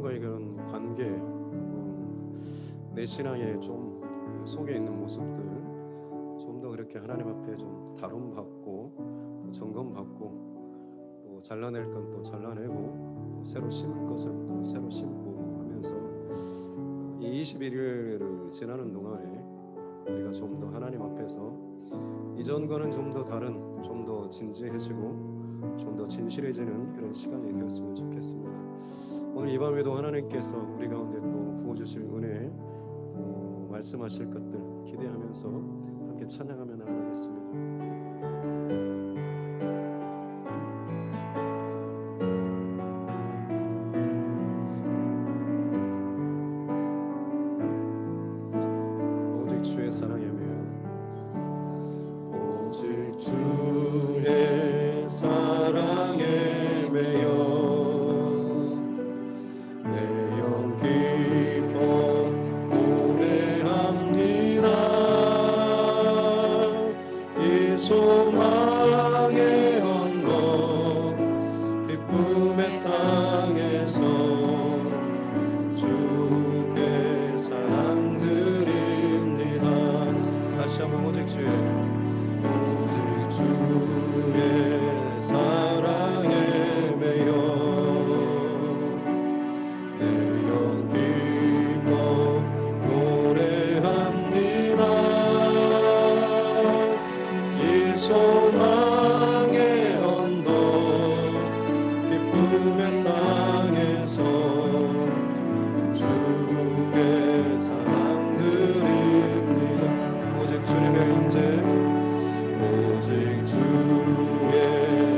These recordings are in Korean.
하나님과의 그런 관계, 내 신앙의 좀 속에 있는 모습들 좀 더 그렇게 하나님 앞에 좀 다룸받고 또 점검받고 또 잘라낼 건 또 잘라내고 또 새로 심을 것은 또 새로 심고 하면서 이 21일을 지나는 동안에 우리가 좀 더 하나님 앞에서 이전과는 좀 더 다른, 좀 더 진지해지고 좀 더 진실해지는 그런 시간이 되었으면 좋겠습니다. 오늘 이 밤에도 하나님께서 우리 가운데 또 부어주실 은혜, 말씀하실 것들 기대하면서 함께 찬양하며 나아가겠습니다. 오직 주의 사랑에 매여 오직 주의 사랑에 매여 소망의 언덕 기쁨의 땅에서 주께 사랑 드립니다. 다시 한번 오직 주의 사랑에 매여 내 영 기뻐 노래합니다. 소망의 언덕 기쁨의 땅에서 주께 사랑 드립니다. 오직 주님의 임재 오직 주의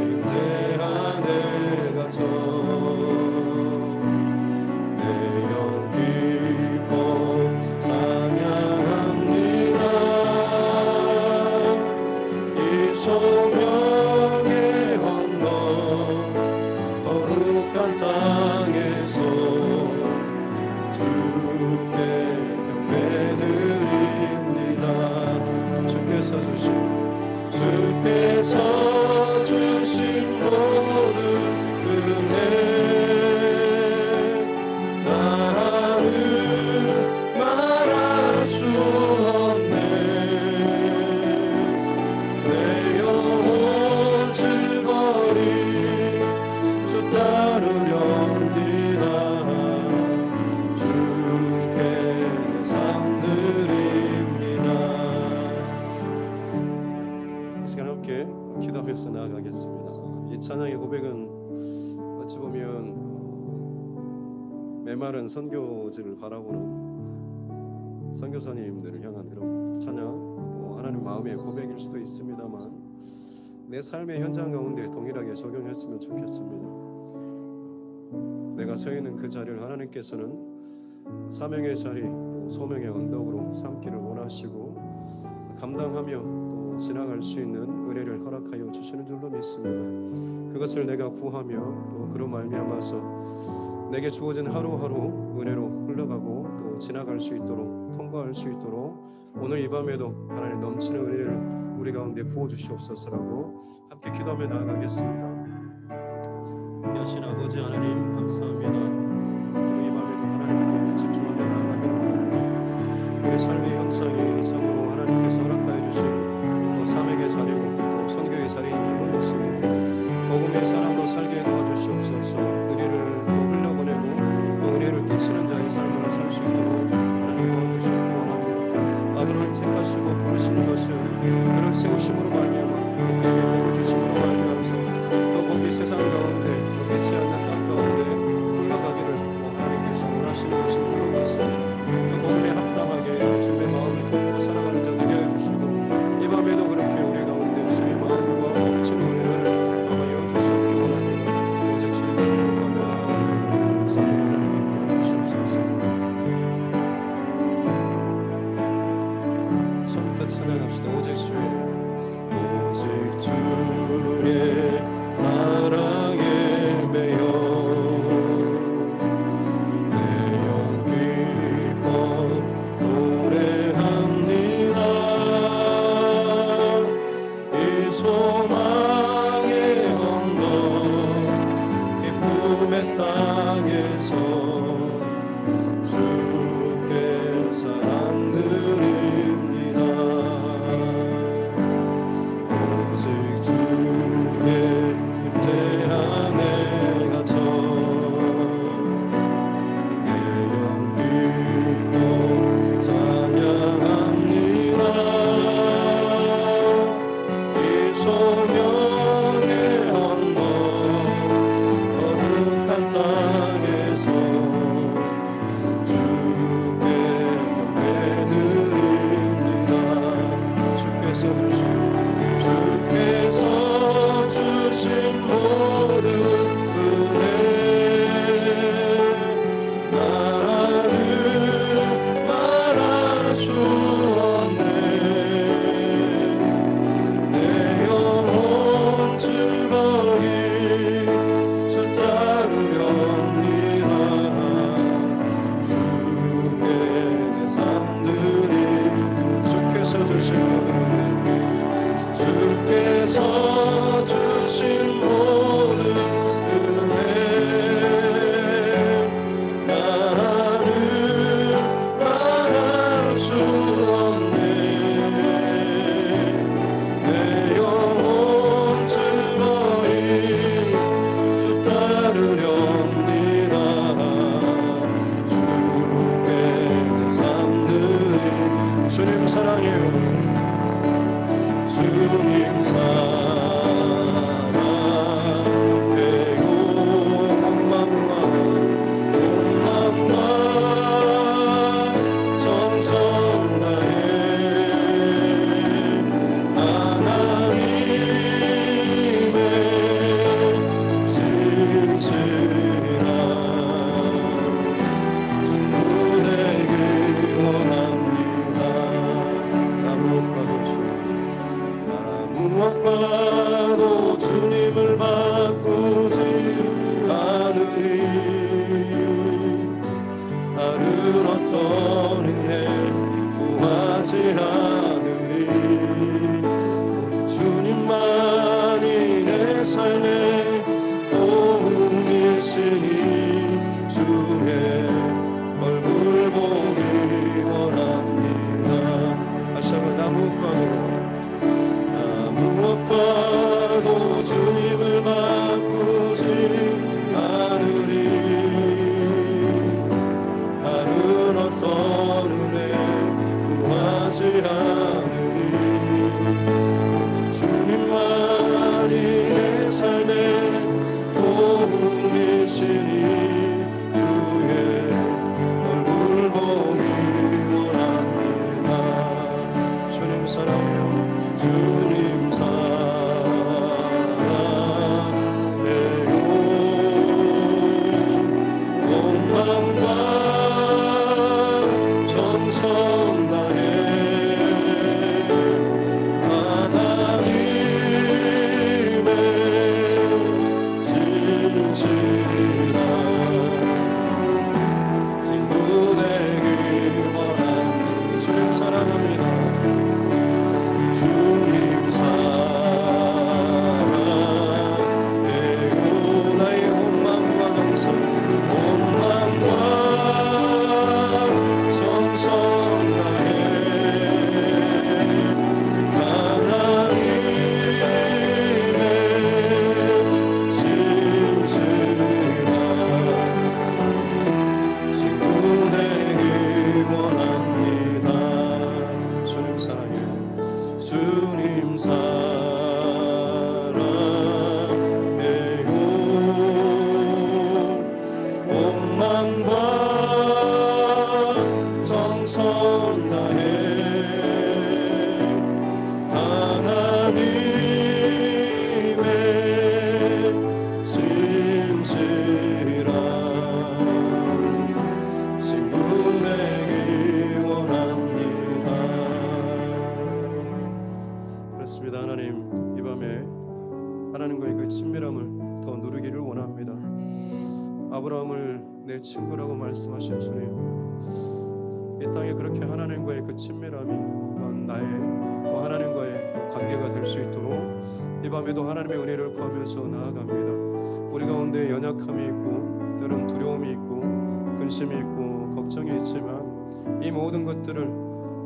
임재 안에 갇혀 내 영 기뻐 찬양합니다. 소명의 언덕 거룩한 땅에서 주께 경배드립니다. 주께서 주신 모든 은혜 나는 말할 수 없네. 내 영혼 즐거리 주 따르렵니다. 주께 내 삶 드립니다. 이 시간 함께 기도하면서 나아가겠습니다. 이 찬양의 고백은 어찌 보면 메마른 선교지를 바라보는 선교사님들을 향한 그런 찬양, 또 하나님 마음의 고백일 수도 있습니다만 내 삶의 현장 가운데 동일하게 적용했으면 좋겠습니다. 내가 서 있는 그 자리를 하나님께서는 사명의 자리, 또 소명의 언덕으로 삼기를 원하시고 감당하며 또 지나갈 수 있는 은혜를 허락하여 주시는 줄로 믿습니다. 그것을 내가 구하며 또 그로 말미암아서 내게 주어진 하루하루 은혜로 흘러가고 또 지나갈 수 있도록 통과할 수 있도록 오늘 이 밤에도 하나님 넘치는 은혜를 우리 가운데 부어주시옵소서라고 함께 기도하며 나아가겠습니다. 귀하신 아버지 하나님 감사합니다. 오늘 이 밤에도 하나님께 집중하며 나아가기를 원합니다. 우리 삶의 현상이 참으로 하나님께서 허락하여 주신 또 사명의 자리고 또 선교의 자리인 줄 믿습니다. 복음의 사람으로 살게 도와주시옵소서. 은혜를 또 흘려보내고 또 은혜를 끼치는 자의 삶을 살 수 있도록 하나님 도와주시기 원합니다. 아브라함을 택하시고 부르시는 것은 그를 세우심으로 말미암아 또 그에게 복을 주심으로 말미암아서 그 복이 세상 가운데 또 믿지 않는 땅 가운데 흘러가기를 하나님께서 원하시는 것을 알고 있습니다. 그 복음에 합당하게 주님의 마음을 품고 살아가는 자 되게 해주시고 이 밤에도 그렇게 우리 가운데 주의 마음과 멋진 은혜를 더하여 주시옵기 원합니다. 오직 주님의 이름으로 나아갑니다. 성령 하나님 함께 주시옵소서. 처음부터 찬양합시다. 오직 주의 사랑에 매여 내 영 기뻐 주님 사랑해요. 주님 사랑해요. 온맘과 정성 다해 하나님의 진실한 친구되길 원합니다. 무엇과도 주님을 바꾸지 않으리. 다른 어떤 은혜 구하지 않으리. 주님만이 내 삶의 도움이시니 주의 얼굴 보기 원합니다. 다시 한번 무엇과도 주님을 바꾸지 않으리. 다른 어떤 은혜 구하지 않으리. 주님만이 내 삶의 도움이시니 주의 얼굴 보기 원합니다. 주님 사랑해요. 주님 사랑해요. 온 마음과 정성 다해 하나님의 진실한 친구 되길 원합니다. 주님 사랑합니다. 주님 사랑해요. 나의 온 마음과 정성 다해 하나님의 진실한 친구 되길 원합니다. 주님 사랑해요. 주님 사랑해요. 온 마음과 정성 다해 하나님의 진실한 친구 되길 원합니다. 그렇습니다. 하나님, 이 밤에 하나님과의 그 친밀함을 더 누리기를 원합니다. 아브라함을 내 친구라고 말씀하신 주님, 이 땅에 그렇게 하나님과의 그 친밀함이 또한 나의 또 하나님과의 관계가 될 수 있도록 이 밤에도 하나님의 은혜를 구하면서 나아갑니다. 우리 가운데 연약함이 있고 때로는 두려움이 있고 근심이 있고 걱정이 있지만 이 모든 것들을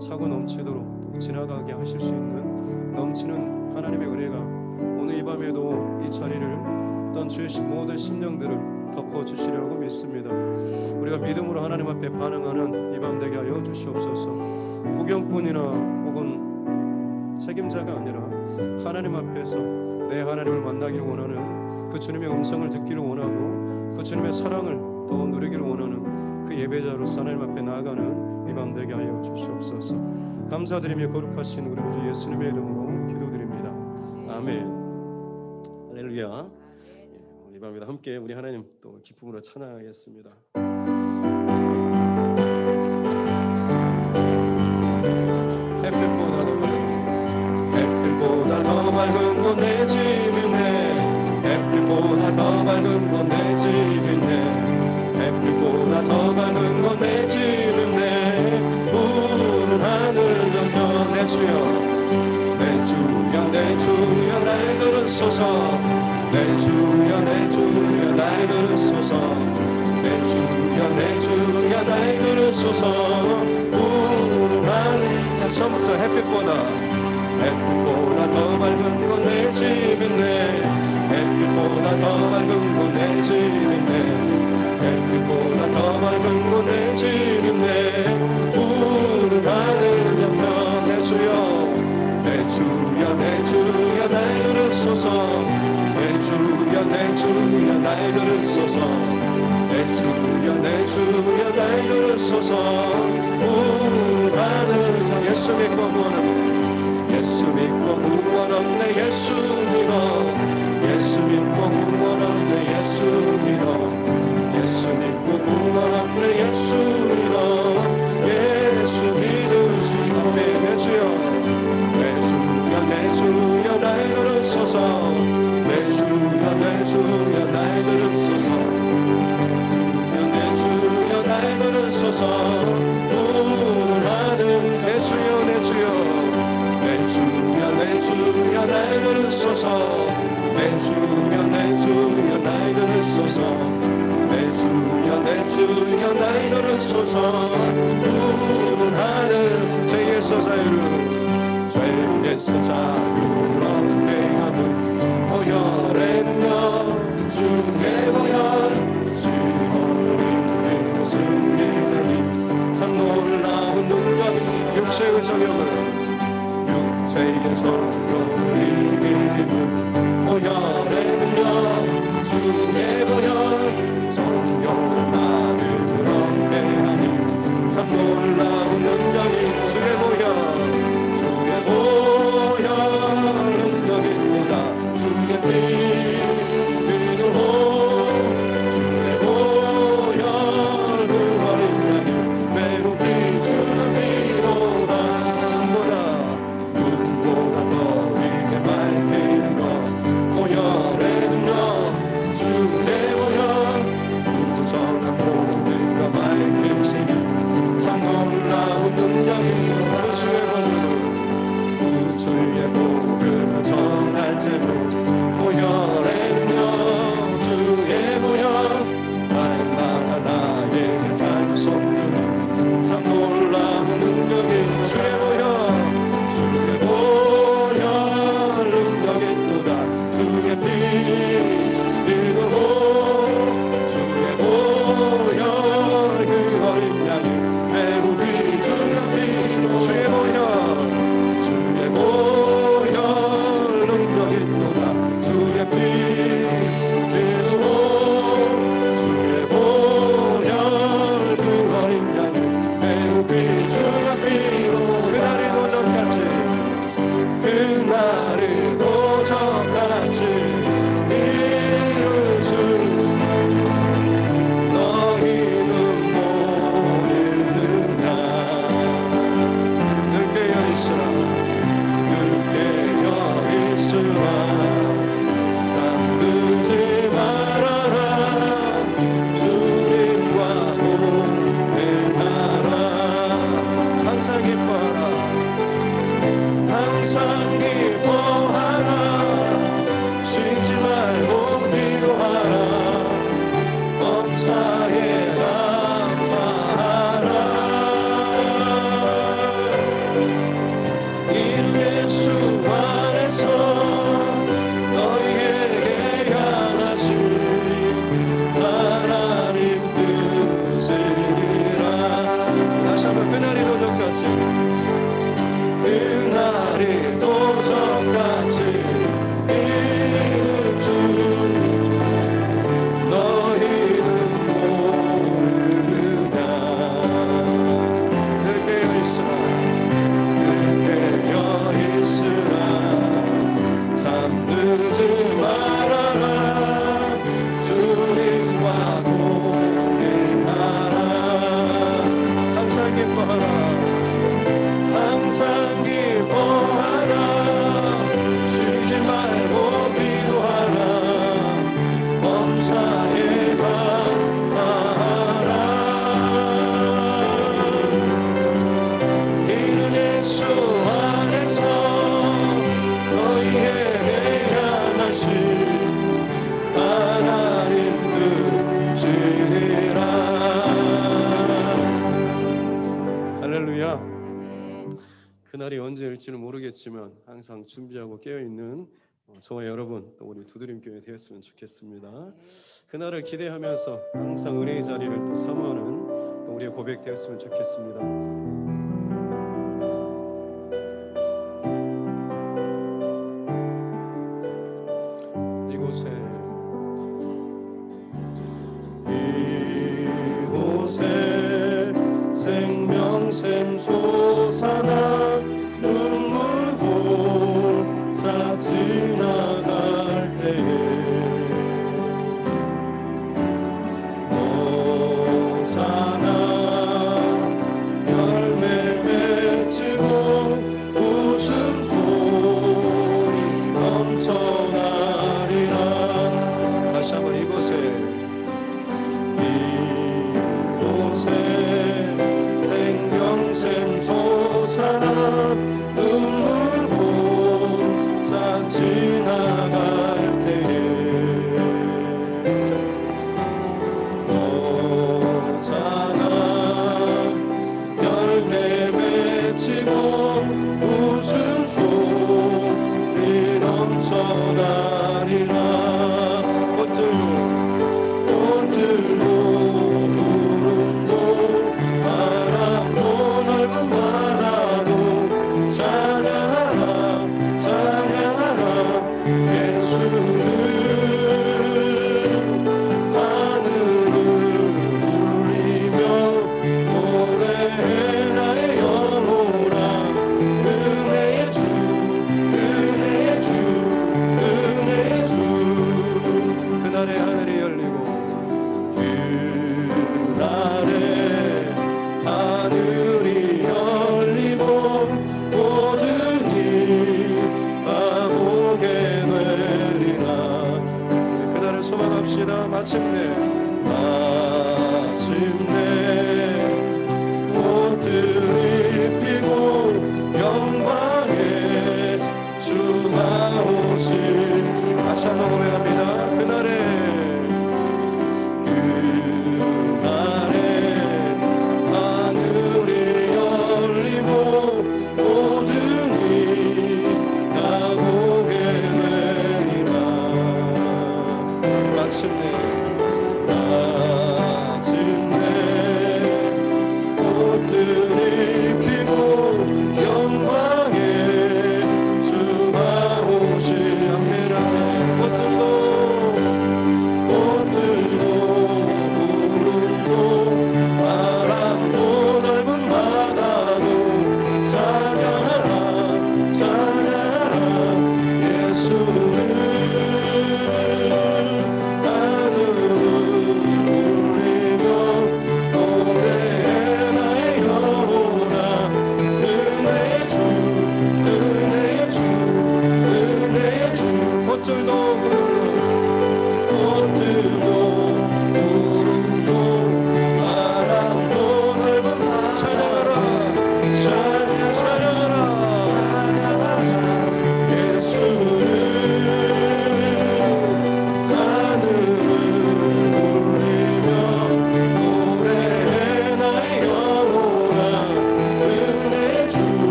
차고 넘치도록 지나가게 하실 수 있는 넘치는 하나님의 은혜가 오늘 이 밤에도 이 자리를 어떤 주의 모든 심령들을 덮어주시려고 믿습니다. 우리가 믿음으로 하나님 앞에 반응하는 이 밤 되게 하여 주시옵소서. 구경꾼이나 혹은 책임자가 아니라 하나님 앞에서 내 하나님을 만나기를 원하는 그 주님의 음성을 듣기를 원하고 그 주님의 사랑을 더 누리기를 원하는 그 예배자로서 하나님 앞에 나아가는 이 밤 되게 하여 주시옵소서. 감사드리며 거룩하신 우리 주 예수님의 이름으로 기도드립니다. 아멘. 할렐루야. 이 밤에도 함께 우리 하나님 또 기쁨으로 찬양하겠습니다. 햇빛보다 더 밝은 곳 내 집 있네. 햇빛보다 더 밝은 곳 내 집 있네. 햇빛보다 더 밝은 곳 내 집 있네. 푸른 하늘 덮여 내 주여 내 주여 내 주여 날 들으소서. 내 주여 내 주여 날 들으소서. 내 주여 내 주여 날 들으소서. 푸른 하늘 처음부터 햇빛보다 더 밝은 곳 내 집 있네. 햇빛보다 더 밝은 곳 내 집 있네. 햇빛보다 더 밝은 곳 내 집 있네. 푸른 하늘 덮여 들으소서. 구원하는 예수 믿고 구원하네. 예수 믿고 구원 얻네. 예수 믿어. 예수 믿고 구원 얻네. 예수 믿어. 예수 믿고 구원 얻네. 예수 믿어. 예수 믿으시오. 내 주여 내 주여 내 주여 날 들으소서. 내 주여 내 주여 날 들으소서. 내 주여 날 들으소서. 구원하는 내 주여 내 주여 내 주여 내 주여 날 들으소서. 내 주여 내 주여 날 들으소서. 내 주여 내 주여 날 들으소서. 구원하는 죄에서 자유를 죄에서 자유를 얻게 하는 보혈의 능력 주의 보혈 시험을 이기고 승리하니 참 놀라운 능력이 육체의 정욕을 이기는 보혈의 능력 주의 보혈 성령을 받음을 얻게 하니 참 놀라운 능력이 주의 보혈 능력이 보다 주의 피 믿음으로 주의 보혈 그 어린 양이 매우 귀중한 피로다. 눈보다 더 위에 밝히는 것 보혈의 능력 주의 보혈 부정한 모든 것 밝히시니 참 놀라운 능력이 그 주의 복음을 주의 복음을 전할지로 보혈의 능력 주의 보혈 날마다 나에게 찬송하니 참 놀라운 능력이 주의 보혈 주의 보혈 능력이 또다 주의 피 믿음으로 주의 보혈 그 어린 양이 매우 귀중한 피로 주의 보혈 주의 보혈 능력이 또다 주의 피 믿음으로 주의 보혈 그 어린 양이 매우 귀중한 피로 그날이 도적같이 그날이 도적같이 이룰 수 너희는 모르느냐. 늘 깨어있으라 늘 깨어있으라 잠들지 말아라 주님과 동행하라. 항상 기뻐하라 항상 기뻐하라 쉬지 말고 기도하라 범사에 감사하라. 이루 예수 안에서 너희에게 향하신 하나님 뜻이니라. 다시 한번 그날이 도적같이 그날이 도적같이 이룰 줄 너희는 모르느냐. 늘 깨어있으라 늘 깨어있으라 잠들지 말아라 주님과 동행하라. 항상 기뻐하라 항상 기뻐하라 쉬지 말고 기도하라 범사에 감사하라. 이는 예수 안에서 너희에게 향하신 하나님 뜻이니라. 할렐루야. 그날이 언제 일지는 모르겠지만 항상 준비하고 깨어있는 저와 여러분 또 우리 두드림교회 되었으면 좋겠습니다. 그날을 기대하면서 항상 은혜의 자리를 또 사모하는 또 우리의 고백 되었으면 좋겠습니다. 이곳에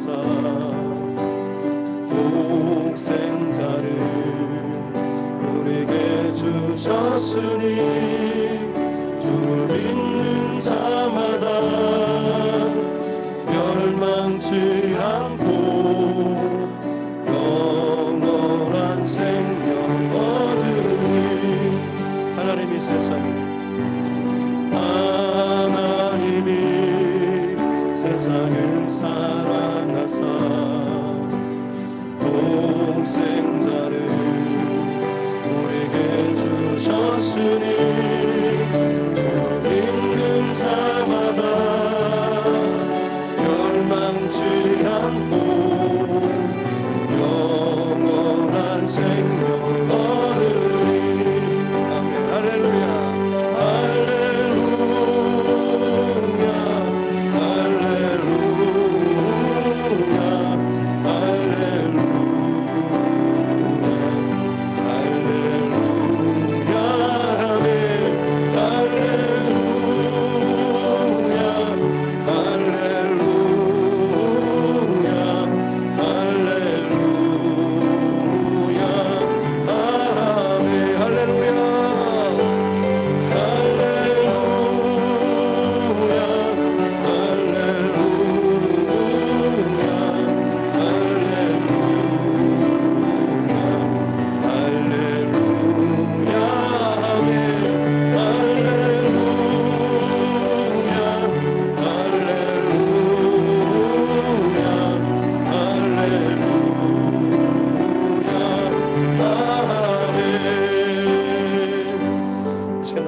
하사 독생자를 우리에게 주셨으니 주를 믿는 자마다 멸망치 않고 영원한 생명 얻으리. 하나님이 세상을 사랑하사 독생자를 우리에게 주셨으니 주를 믿는 자마다 멸망치 않고 영원한 생명 얻으리. 아멘. 할렐루야.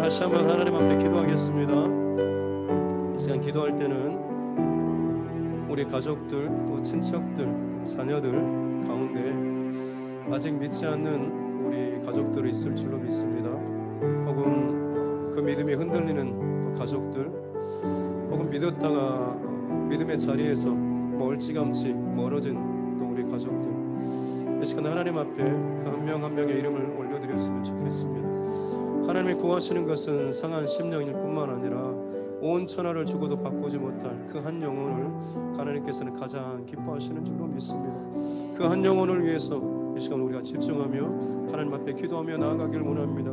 다시 한번 하나님 앞에 기도하겠습니다. 이 시간 기도할 때는 우리 가족들, 또 친척들, 자녀들 가운데 아직 믿지 않는 우리 가족들이 있을 줄로 믿습니다. 혹은 그 믿음이 흔들리는 또 가족들, 혹은 믿었다가 믿음의 자리에서 멀찌감치 멀어진 또 우리 가족들, 이 시간 하나님 앞에 그 한 명 한 명의 이름을 올려드렸으면 좋겠습니다. 하나님이 구하시는 것은 상한 심령일 뿐만 아니라 온 천하를 주고도 바꾸지 못할 그 한 영혼을 하나님께서는 가장 기뻐하시는 줄로 믿습니다. 그 한 영혼을 위해서 이 시간 우리가 집중하며 하나님 앞에 기도하며 나아가길 원합니다.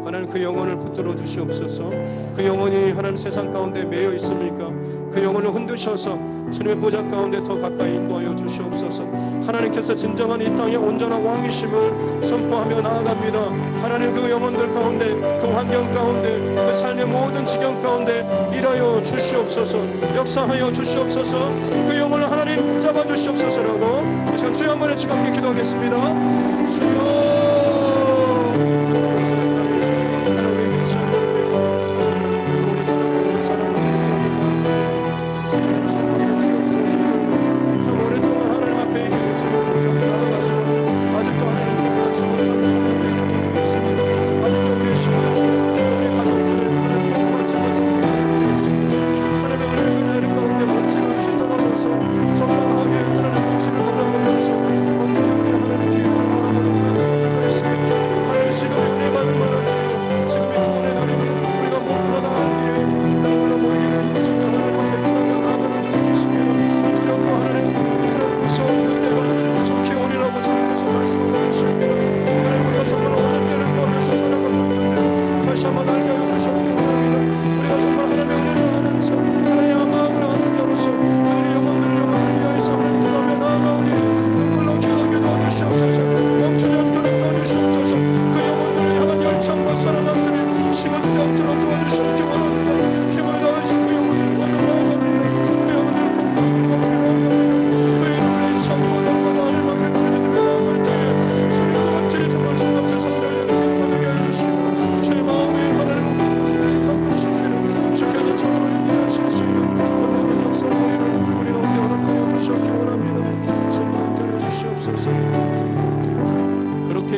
하나님 그 영혼을 붙들어 주시옵소서. 그 영혼이 하나님 세상 가운데 매여 있습니까? 그 영혼을 흔드셔서 주님의 보좌 가운데 더 가까이 인도하여 주시옵소서. 하나님께서 진정한 이 땅의 온전한 왕이심을 선포하며 나아갑니다. 하나님 그 영혼들 가운데, 그 환경 가운데, 그 삶의 모든 지경 가운데 일하여 주시옵소서. 역사하여 주시옵소서. 그 영혼을 하나님 붙잡아 주시옵소서라고 이 시간 주여 한 번에 지금 함께 기도하겠습니다. 주여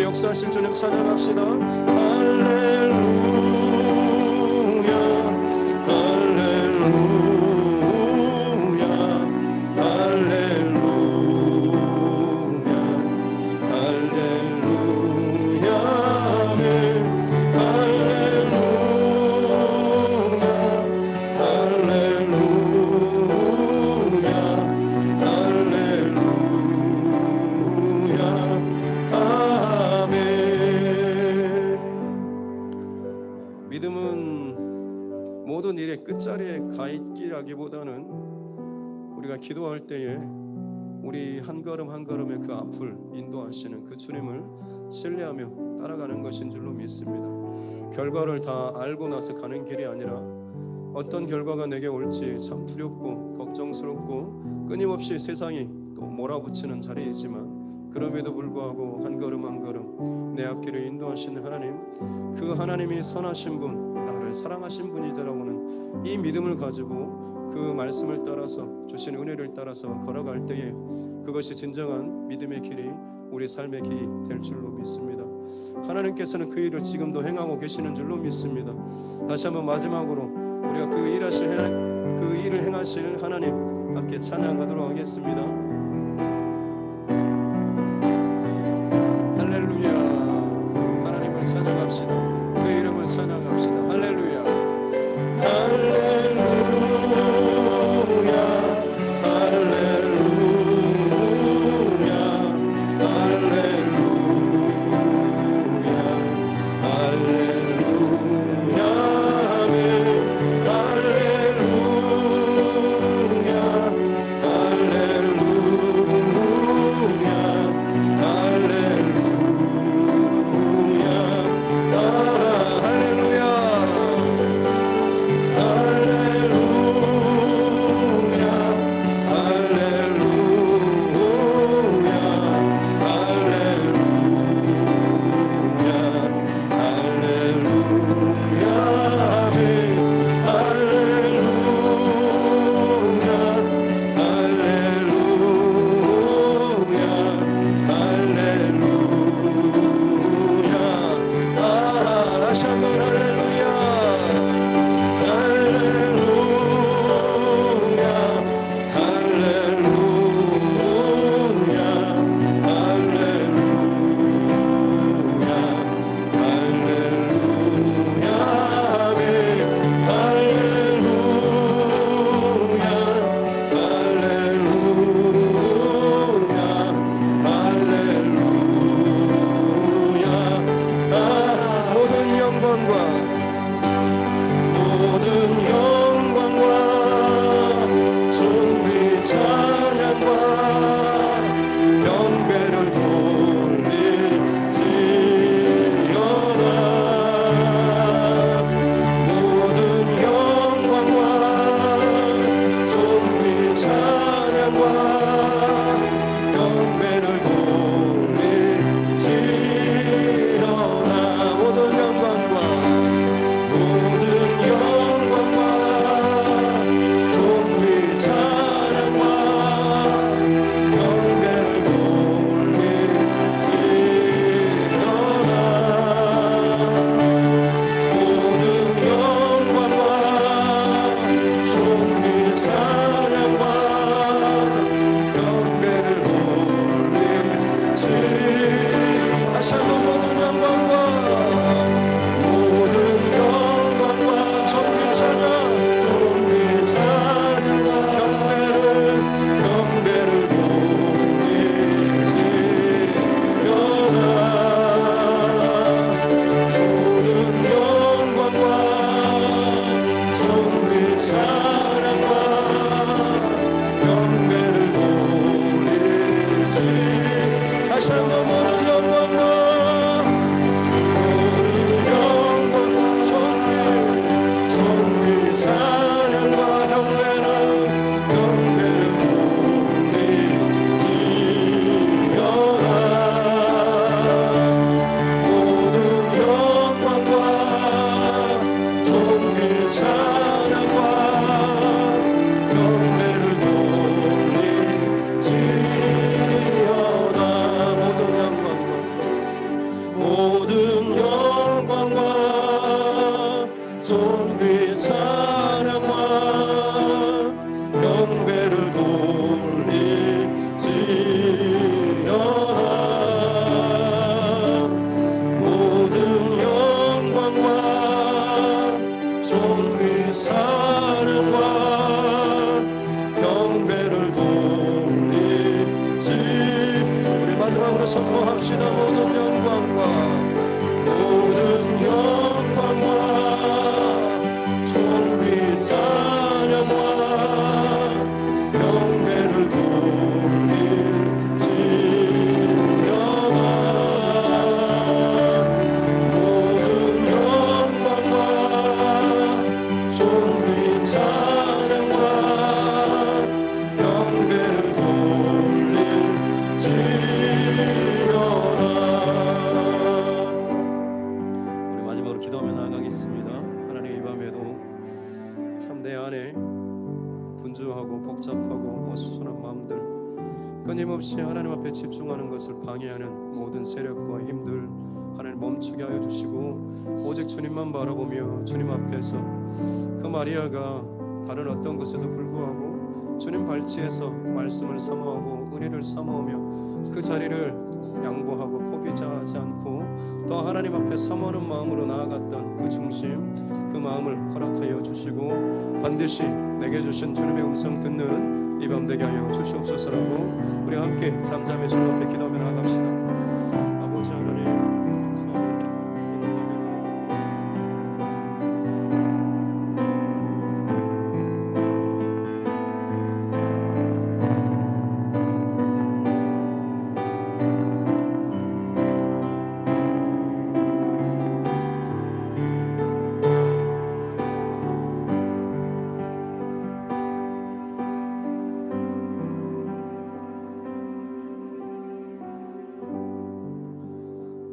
역사하실 주님 찬양합시다. 할렐루야 할렐루야 할렐루야 할렐루야 아멘. 할렐루야 할렐루야 할렐루야 끝자리에 가 있기라기보다는 우리가 기도할 때에 우리 한 걸음 한 걸음의 그 앞을 인도하시는 그 주님을 신뢰하며 따라가는 것인 줄로 믿습니다. 결과를 다 알고 나서 가는 길이 아니라 어떤 결과가 내게 올지 참 두렵고 걱정스럽고 끊임없이 세상이 또 몰아붙이는 자리이지만 그럼에도 불구하고 한 걸음 한 걸음 내 앞길을 인도하시는 하나님, 그 하나님이 선하신 분, 나를 사랑하신 분이더라고는 이 믿음을 가지고 그 말씀을 따라서 주신 은혜를 따라서 걸어갈 때에 그것이 진정한 믿음의 길이 우리 삶의 길이 될 줄로 믿습니다. 하나님께서는 그 일을 지금도 행하고 계시는 줄로 믿습니다. 다시 한번 마지막으로 우리가 그 일을 행하실 하나님 함께 찬양하도록 하겠습니다. 할렐루야. 하나님을 찬양합시다. 그 이름을 찬양합시다. 할렐루야. 할렐루야. 선포합시다. 모든 영광과 존귀자 끊임없이 하나님 앞에 집중하는 것을 방해하는 모든 세력과 힘들 하나님 멈추게 하여 주시고 오직 주님만 바라보며 주님 앞에서 그 마리아가 다른 어떤 것에도 불구하고 주님 발치에서 말씀을 사모하고 은혜를 사모하며 그 자리를 양보하고 포기하지 않고 더 하나님 앞에 사모하는 마음으로 나아갔던 그 중심, 그 마음을 허락하여 주시고 반드시 내게 주신 주님의 음성 듣는 이 밤 되게 하여 주시옵소서라고 우리 함께 잠잠히 주님 앞에 기도하며 나아갑시다. 아버지 하나님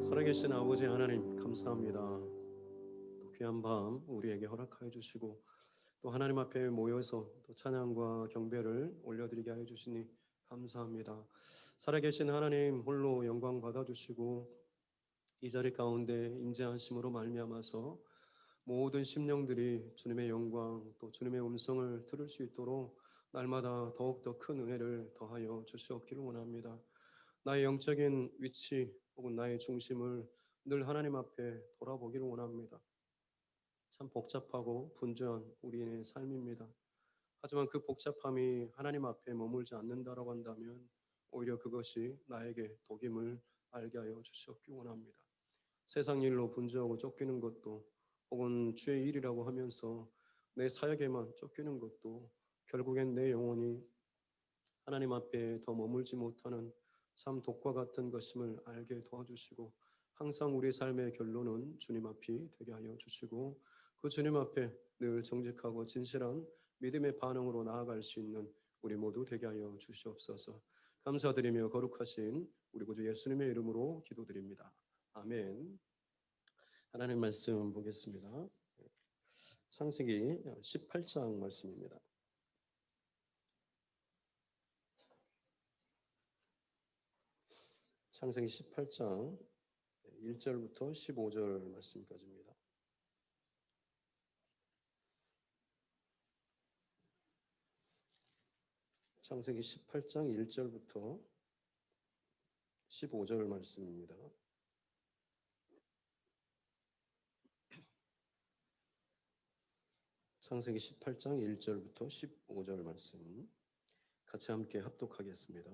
살아계신 아버지 하나님 감사합니다. 또 귀한 밤 우리에게 허락하여 주시고 또 하나님 앞에 모여서 또 찬양과 경배를 올려드리게 하여 주시니 감사합니다. 살아계신 하나님 홀로 영광 받아주시고 이 자리 가운데 임재하심으로 말미암아서 모든 심령들이 주님의 영광 또 주님의 음성을 들을 수 있도록 날마다 더욱더 큰 은혜를 더하여 주시옵기를 원합니다. 나의 영적인 위치 혹은 나의 중심을 늘 하나님 앞에 돌아보기를 원합니다. 참 복잡하고 분주한 우리의 삶입니다. 하지만 그 복잡함이 하나님 앞에 머물지 않는다라고 한다면 오히려 그것이 나에게 독임을 알게 하여 주시옵기 원합니다. 세상 일로 분주하고 쫓기는 것도 혹은 주의 일이라고 하면서 내 사역에만 쫓기는 것도 결국엔 내 영혼이 하나님 앞에 더 머물지 못하는 참 독과 같은 것임을 알게 도와주시고 항상 우리 삶의 결론은 주님 앞이 되게 하여 주시고 그 주님 앞에 늘 정직하고 진실한 믿음의 반응으로 나아갈 수 있는 우리 모두 되게 하여 주시옵소서. 감사드리며 거룩하신 우리 구주 예수님의 이름으로 기도드립니다. 아멘. 하나님 말씀 보겠습니다. 창세기 18장 말씀입니다. 창세기 18장 1절부터 15절 말씀까지입니다. 창세기 18장 1절부터 15절 말씀입니다. 창세기 18장 1절부터 15절 말씀 같이 함께 합독하겠습니다.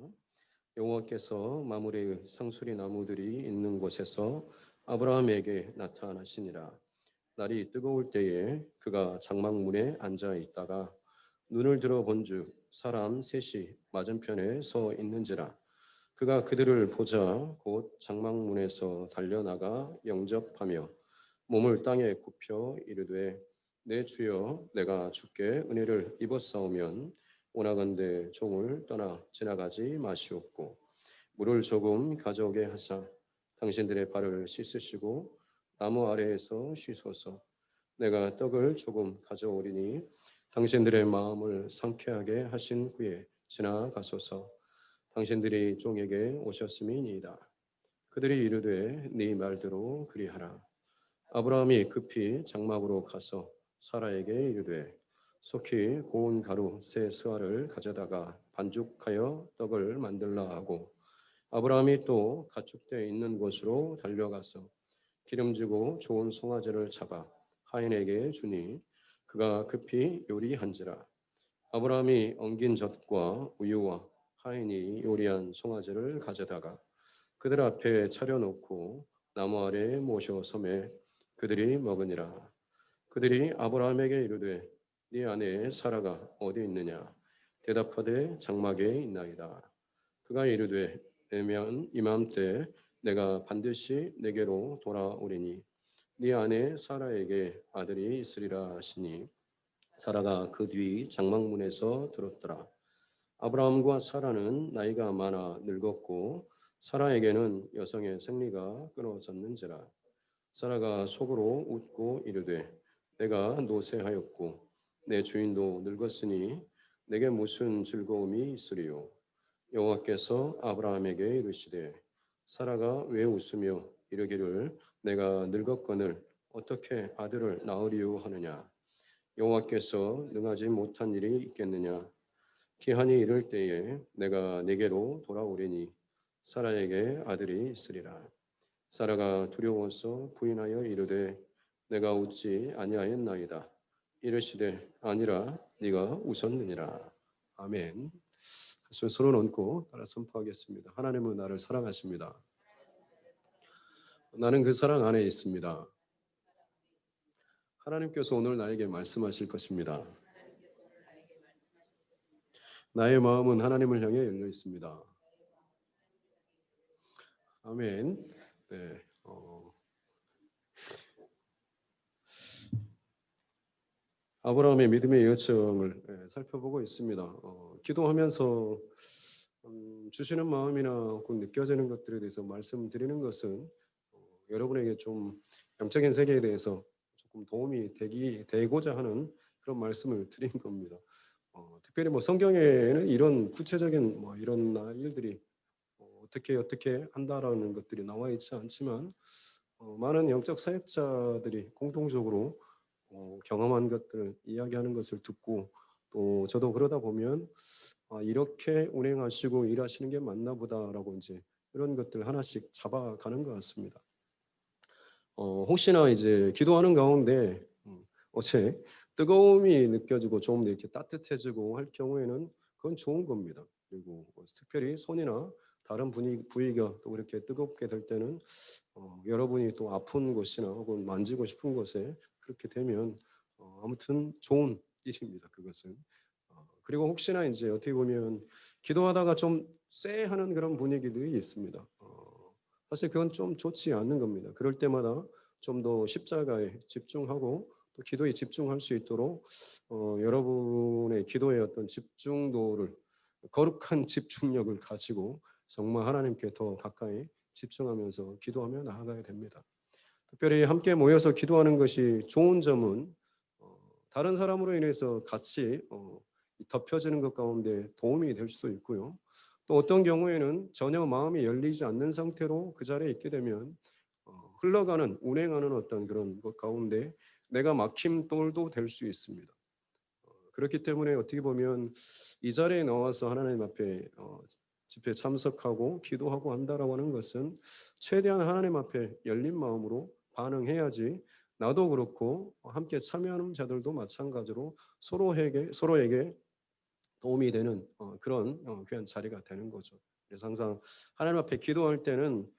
여호와께서 마므레의 상수리 나무들이 있는 곳에서 아브라함에게 나타나시니라. 날이 뜨거울 때에 그가 장막문에 앉아 있다가 눈을 들어 본즉 사람 셋이 맞은편에 서 있는지라. 그가 그들을 보자 곧 장막문에서 달려나가 영접하며 몸을 땅에 굽혀 이르되 내 주여 내가 주께 은혜를 입었사오면 원하건대 종을 떠나 지나가지 마시옵고 물을 조금 가져오게 하사 당신들의 발을 씻으시고 나무 아래에서 쉬소서. 내가 떡을 조금 가져오리니 당신들의 마음을 상쾌하게 하신 후에 지나가소서. 당신들이 종에게 오셨음이니이다. 그들이 이르되 네 말대로 그리하라. 아브라함이 급히 장막으로 가서 사라에게 이르되 속히 고운 가루 세 스와를 가져다가 반죽하여 떡을 만들라 하고 아브라함이 또 가축되어 있는 곳으로 달려가서 기름지고 좋은 송아지를 잡아 하인에게 주니 그가 급히 요리한지라. 아브라함이 엉긴 젖과 우유와 하인이 요리한 송아지를 가져다가 그들 앞에 차려놓고 나무 아래에 모셔 섬에 그들이 먹으니라. 그들이 아브라함에게 이르되 네 아내 사라가 어디 있느냐? 대답하되 장막에 있나이다. 그가 이르되 내면 이맘때 내가 반드시 내게로 돌아오리니 네 아내 사라에게 아들이 있으리라 하시니 사라가 그 뒤 장막문에서 들었더라. 아브라함과 사라는 나이가 많아 늙었고 사라에게는 여성의 생리가 끊어졌는지라. 사라가 속으로 웃고 이르되 내가 노쇠하였고 내 주인도 늙었으니 내게 무슨 즐거움이 있으리요. 여호와께서 아브라함에게 이르시되 사라가 왜 웃으며 이르기를 내가 늙었거늘 어떻게 아들을 낳으리요 하느냐. 여호와께서 능하지 못한 일이 있겠느냐. 기한이 이를 때에 내가 네게로 돌아오리니 사라에게 아들이 있으리라. 사라가 두려워서 부인하여 이르되 내가 웃지 아니하였나이다. 이르시되 아니라 네가 웃었느니라. 아멘. 손을 얹고 따라 선포하겠습니다. 하나님은 나를 사랑하십니다. 나는 그 사랑 안에 있습니다. 하나님께서 오늘 나에게 말씀하실 것입니다. 나의 마음은 하나님을 향해 열려 있습니다. 아멘. 네. 아브라함의 믿음의 여정을 살펴보고 있습니다. 기도하면서 주시는 마음이나 혹은 느껴지는 것들에 대해서 말씀드리는 것은 여러분에게 좀 영적인 세계에 대해서 조금 도움이 되고자 하는 그런 말씀을 드린 겁니다. 특별히 뭐 성경에는 이런 구체적인 뭐 이런 일들이 어떻게 한다라는 것들이 나와 있지 않지만 많은 영적 사역자들이 공통적으로 경험한 것들을 이야기하는 것을 듣고 또 저도 그러다 보면 이렇게 운행하시고 일하시는 게 맞나 보다라고 이제 이런 것들 하나씩 잡아가는 것 같습니다. 혹시나 이제 기도하는 가운데 어제 뜨거움이 느껴지고 좀 이렇게 따뜻해지고 할 경우에는 그건 좋은 겁니다. 그리고 특별히 손이나 다른 부위가 또 이렇게 뜨겁게 될 때는 여러분이 또 아픈 곳이나 혹은 만지고 싶은 곳에 그렇게 되면 아무튼 좋은 일입니다. 그것은. 그리고 혹시나 이제 어떻게 보면 기도하다가 좀 쎄하는 그런 분위기들이 있습니다. 사실 그건 좀 좋지 않는 겁니다. 그럴 때마다 좀 더 십자가에 집중하고 또 기도에 집중할 수 있도록 여러분의 기도의 어떤 집중도를 거룩한 집중력을 가지고 정말 하나님께 더 가까이 집중하면서 기도하며 나아가야 됩니다. 특별히 함께 모여서 기도하는 것이 좋은 점은 다른 사람으로 인해서 같이 덮여지는 것 가운데 도움이 될 수도 있고요. 또 어떤 경우에는 전혀 마음이 열리지 않는 상태로 그 자리에 있게 되면 흘러가는 운행하는 어떤 그런 것 가운데 내가 막힘돌도 될 수 있습니다. 그렇기 때문에 어떻게 보면 이 자리에 나와서 하나님 앞에 집회에 참석하고 기도하고 한다라고 하는 것은 최대한 하나님 앞에 열린 마음으로 반응해야지 나도 그렇고 함께 참여하는 자들도 마찬가지로 서로에게 도움이 되는 그런 귀한 자리가 되는 거죠. 그래서 항상 하나님 앞에 기도할 때는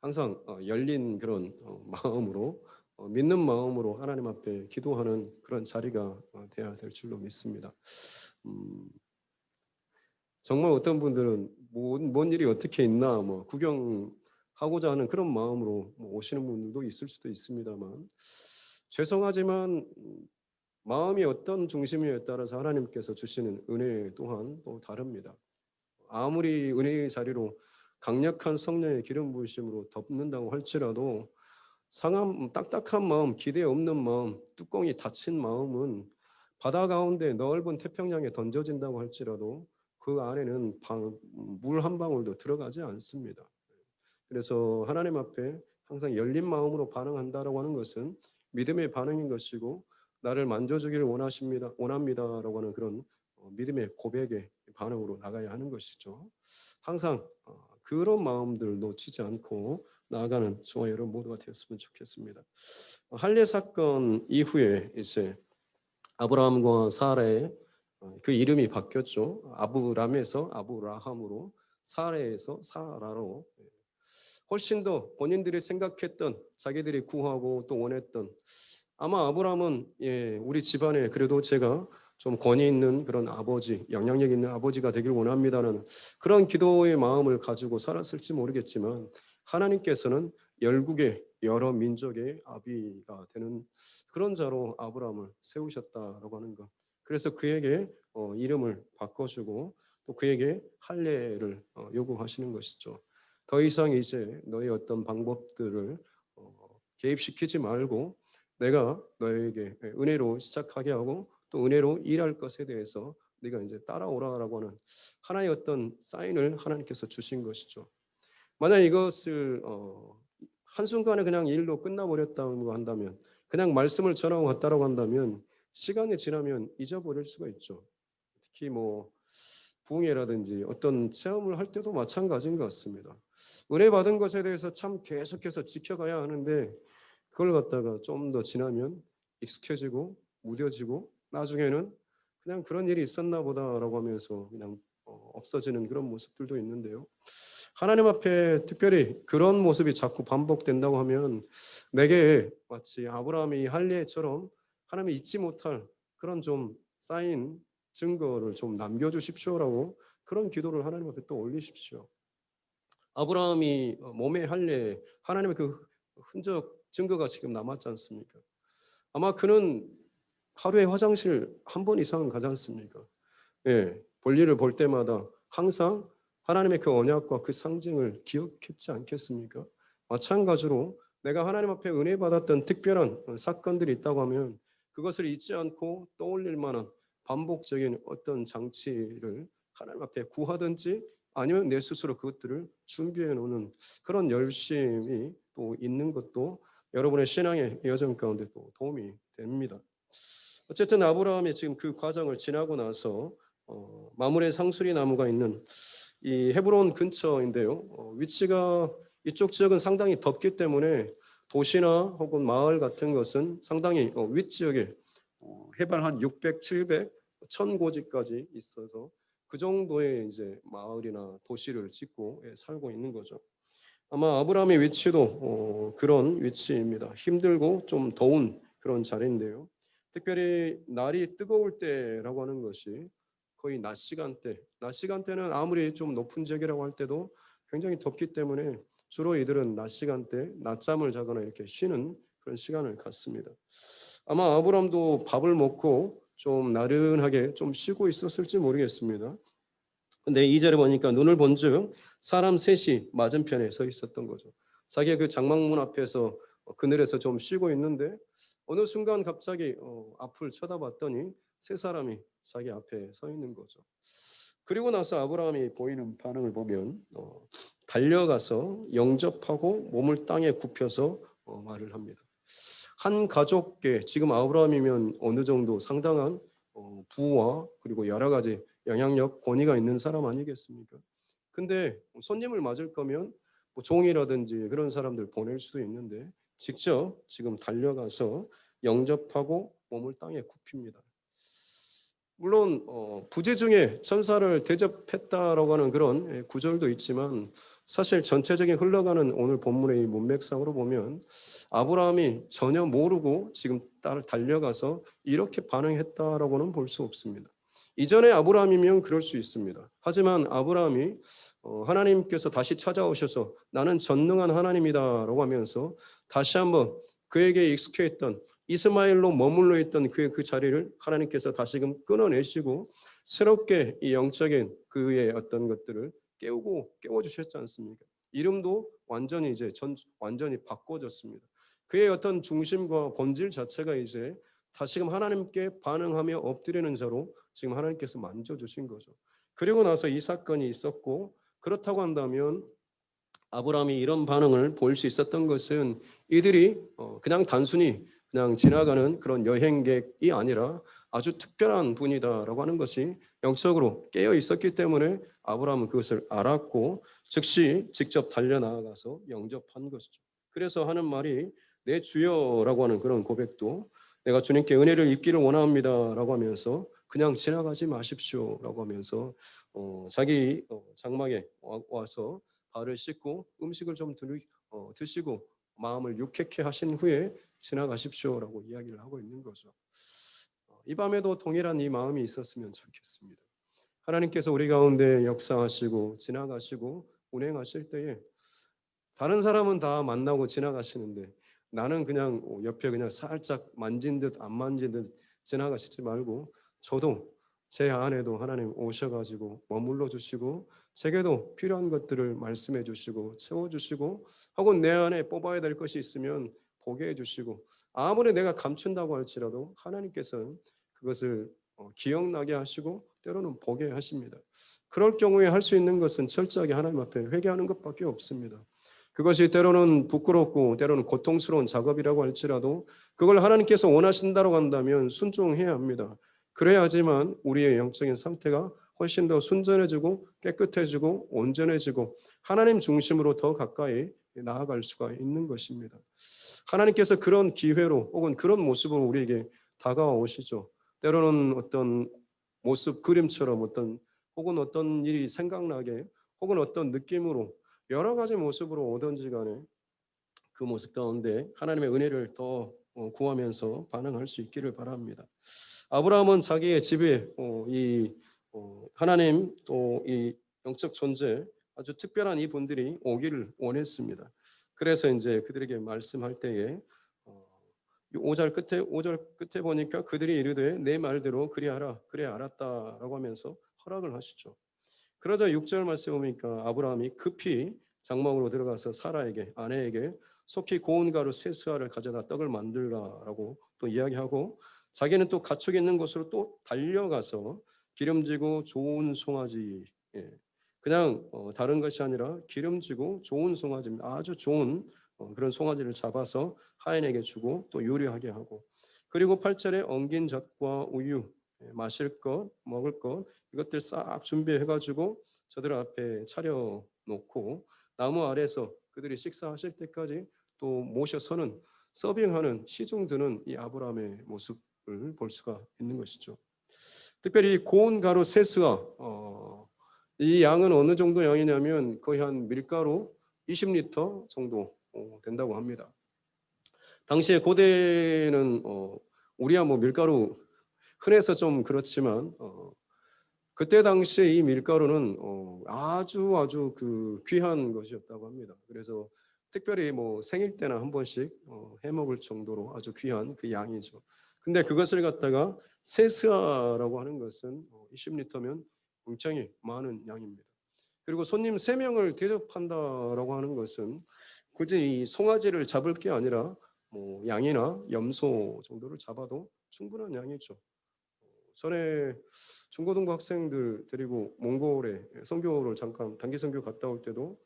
항상 열린 그런 마음으로 믿는 마음으로 하나님 앞에 기도하는 그런 자리가 돼야 될 줄로 믿습니다. 정말 어떤 분들은 뭔 일이 어떻게 있나 뭐 구경하고자 하는 그런 마음으로 오시는 분들도 있을 수도 있습니다만 죄송하지만 마음이 어떤 중심이에 따라서 하나님께서 주시는 은혜 또한 또 다릅니다. 아무리 은혜의 자리로 강력한 성령의 기름 부으심으로 덮는다고 할지라도 상한 딱딱한 마음, 기대 없는 마음, 뚜껑이 닫힌 마음은 바다 가운데 넓은 태평양에 던져진다고 할지라도 그 안에는 물 한 방울도 들어가지 않습니다. 그래서 하나님 앞에 항상 열린 마음으로 반응한다라고 하는 것은 믿음의 반응인 것이고 나를 만져주기를 원합니다라고 하는 그런 믿음의 고백의 반응으로 나가야 하는 것이죠. 항상 그런 마음들 놓치지 않고 나아가는 저와 여러분 모두가 되었으면 좋겠습니다. 할례 사건 이후에 이제 아브라함과 사라의 그 이름이 바뀌었죠. 아브람에서 아브라함으로 사라에서 사라로 훨씬 더 본인들이 생각했던 자기들이 구하고 또 원했던 아마 아브라함은 우리 집안에 그래도 제가 좀 권위 있는 그런 아버지, 영향력 있는 아버지가 되길 원합니다는 그런 기도의 마음을 가지고 살았을지 모르겠지만 하나님께서는 열국의 여러 민족의 아비가 되는 그런 자로 아브라함을 세우셨다라고 하는 것. 그래서 그에게 이름을 바꿔주고 또 그에게 할례를 요구하시는 것이죠. 더 이상 이제 너의 어떤 방법들을 개입시키지 말고 내가 너에게 은혜로 시작하게 하고 또 은혜로 일할 것에 대해서 네가 이제 따라오라라고 하는 하나의 어떤 사인을 하나님께서 주신 것이죠. 만약 이것을 한순간에 그냥 일로 끝나버렸다고 한다면, 그냥 말씀을 전하고 갔다라고 한다면 시간이 지나면 잊어버릴 수가 있죠. 특히 뭐 부흥회라든지 어떤 체험을 할 때도 마찬가지인 것 같습니다. 은혜 받은 것에 대해서 참 계속해서 지켜가야 하는데 그걸 갖다가 좀 더 지나면 익숙해지고 무뎌지고 나중에는 그냥 그런 일이 있었나 보다라고 하면서 그냥 없어지는 그런 모습들도 있는데요. 하나님 앞에 특별히 그런 모습이 자꾸 반복된다고 하면 내게 마치 아브라함이 할례처럼 하나님이 잊지 못할 그런 좀 쌓인 증거를 좀 남겨주십시오라고 그런 기도를 하나님 앞에 또 올리십시오. 아브라함이 몸에 할례 하나님의 그 흔적 증거가 지금 남았지 않습니까? 아마 그는 하루에 화장실 한 번 이상은 가지 않습니까? 예, 볼일을 볼 때마다 항상 하나님의 그 언약과 그 상징을 기억했지 않겠습니까? 마찬가지로 내가 하나님 앞에 은혜 받았던 특별한 사건들이 있다고 하면 그것을 잊지 않고 떠올릴 만한 반복적인 어떤 장치를 하나님 앞에 구하든지 아니면 내 스스로 그것들을 준비해 놓는 그런 열심이 또 있는 것도 여러분의 신앙의 여정 가운데 또 도움이 됩니다. 어쨌든 아브라함이 지금 그 과정을 지나고 나서 마므레 상수리 나무가 있는 이 헤브론 근처인데요. 위치가 이쪽 지역은 상당히 덥기 때문에 도시나 혹은 마을 같은 것은 상당히 윗지역에 해발 한 600, 700, 1000고지까지 있어서 그 정도의 이제 마을이나 도시를 짓고 살고 있는 거죠. 아마 아브라함의 위치도 그런 위치입니다. 힘들고 좀 더운 그런 자리인데요. 특별히 날이 뜨거울 때라고 하는 것이 거의 낮 시간대는 아무리 좀 높은 지역이라고 할 때도 굉장히 덥기 때문에 주로 이들은 낮 시간대 낮잠을 자거나 이렇게 쉬는 그런 시간을 갖습니다. 아마 아브라함도 밥을 먹고 좀 나른하게 좀 쉬고 있었을지 모르겠습니다. 근데 2절에 보니까 눈을 본즉 사람 셋이 맞은편에 서 있었던 거죠. 자기의 그 장막문 앞에서 그늘에서 좀 쉬고 있는데 어느 순간 갑자기 앞을 쳐다봤더니 세 사람이 자기 앞에 서 있는 거죠. 그리고 나서 아브라함이 보이는 반응을 보면 달려가서 영접하고 몸을 땅에 굽혀서 말을 합니다. 한 가족께 지금 아브라함이면 어느 정도 상당한 부와 그리고 여러 가지 영향력, 권위가 있는 사람 아니겠습니까? 근데 손님을 맞을 거면 뭐 종이라든지 그런 사람들 보낼 수도 있는데 직접 지금 달려가서 영접하고 몸을 땅에 굽힙니다. 물론 부재 중에 천사를 대접했다라고 하는 그런 구절도 있지만 사실 전체적인 흘러가는 오늘 본문의 이 문맥상으로 보면 아브라함이 전혀 모르고 지금 달려가서 이렇게 반응했다라고는 볼 수 없습니다. 이전에 아브라함이면 그럴 수 있습니다. 하지만 아브라함이 하나님께서 다시 찾아오셔서 나는 전능한 하나님이다라고 하면서 다시 한번 그에게 익숙해 있던 이스마엘로 머물러 있던 그의 그 자리를 하나님께서 다시금 끊어내시고 새롭게 이 영적인 그의 어떤 것들을 깨워 주셨지 않습니까? 이름도 완전히 이제 완전히 바꿔졌습니다. 그의 어떤 중심과 본질 자체가 이제 다시금 하나님께 반응하며 엎드리는 자로 지금 하나님께서 만져 주신 거죠. 그리고 나서 이 사건이 있었고 그렇다고 한다면 아브라함이 이런 반응을 보일 수 있었던 것은 이들이 그냥 단순히 그냥 지나가는 그런 여행객이 아니라 아주 특별한 분이다라고 하는 것이 영적으로 깨어 있었기 때문에 아브라함은 그것을 알았고 즉시 직접 달려나가서 영접한 것이죠. 그래서 하는 말이 내 주여라고 하는 그런 고백도 내가 주님께 은혜를 입기를 원합니다라고 하면서 그냥 지나가지 마십시오라고 하면서 자기 장막에 와서 발을 씻고 음식을 좀 드시고 마음을 유쾌케 하신 후에 지나가십시오라고 이야기를 하고 있는 거죠. 이 밤에도 동일한 이 마음이 있었으면 좋겠습니다. 하나님께서 우리 가운데 역사하시고 지나가시고 운행하실 때에 다른 사람은 다 만나고 지나가시는데 나는 그냥 옆에 그냥 살짝 만진 듯 안 만진 듯 지나가시지 말고 저도 제 안에도 하나님 오셔가지고 머물러 주시고 제게도 필요한 것들을 말씀해 주시고 채워 주시고 혹은 내 안에 뽑아야 될 것이 있으면 보게 해 주시고 아무리 내가 감춘다고 할지라도 하나님께서는 그것을 기억나게 하시고 때로는 보게 하십니다. 그럴 경우에 할 수 있는 것은 철저하게 하나님 앞에 회개하는 것밖에 없습니다. 그것이 때로는 부끄럽고 때로는 고통스러운 작업이라고 할지라도 그걸 하나님께서 원하신다고 한다면 순종해야 합니다. 그래야지만 우리의 영적인 상태가 훨씬 더 순전해지고 깨끗해지고 온전해지고 하나님 중심으로 더 가까이 나아갈 수가 있는 것입니다. 하나님께서 그런 기회로 혹은 그런 모습으로 우리에게 다가오시죠. 때로는 어떤 모습 그림처럼 혹은 어떤 일이 생각나게 혹은 어떤 느낌으로 여러 가지 모습으로 오든지 간에 그 모습 가운데 하나님의 은혜를 더 구하면서 반응할 수 있기를 바랍니다. 아브라함은 자기의 집에 하나님 또 이 영적 존재 아주 특별한 이 분들이 오기를 원했습니다. 그래서 이제 그들에게 말씀할 때에 5절 끝에 보니까 그들이 이르되 내 말대로 그리하라 그래 알았다라고 하면서 허락을 하시죠. 그러자 6절 말씀 보니까 아브라함이 급히 장막으로 들어가서 사라에게 아내에게 속히 고운 가루 세 스아를 가져다 떡을 만들라라고 또 이야기하고 자기는 또 가축 있는 곳으로 또 달려가서 기름지고 좋은 송아지 그냥 다른 것이 아니라 기름지고 좋은 송아지 아주 좋은 그런 송아지를 잡아서 하인에게 주고 또 요리하게 하고 그리고 8절에 엉긴 젖과 우유 마실 것 먹을 것 이것들 싹 준비해가지고 저들 앞에 차려놓고 나무 아래서 그들이 식사하실 때까지 또 모셔서는 서빙하는 시중 드는 이 아브라함의 모습을 볼 수가 있는 것이죠. 특별히 고운 가루 세스가 이 양은 어느 정도 양이냐면 거의 한 밀가루 20리터 정도 된다고 합니다. 당시에 고대는 우리야 뭐 밀가루 흔해서 좀 그렇지만 그때 당시에 이 밀가루는 아주 그 귀한 것이었다고 합니다. 그래서 특별히 뭐 생일 때나 한 번씩 해 먹을 정도로 아주 귀한 그 양이죠. 근데 그것을 갖다가 세스아라고 하는 것은 20리터면 굉장히 많은 양입니다. 그리고 손님 3명을 대접한다라고 하는 것은 굳이 이 송아지를 잡을 게 아니라 뭐 양이나 염소 정도를 잡아도 충분한 양이죠. 전에 중고등부 학생들 데리고 몽골에 선교를 잠깐 단기 선교 갔다 올 때도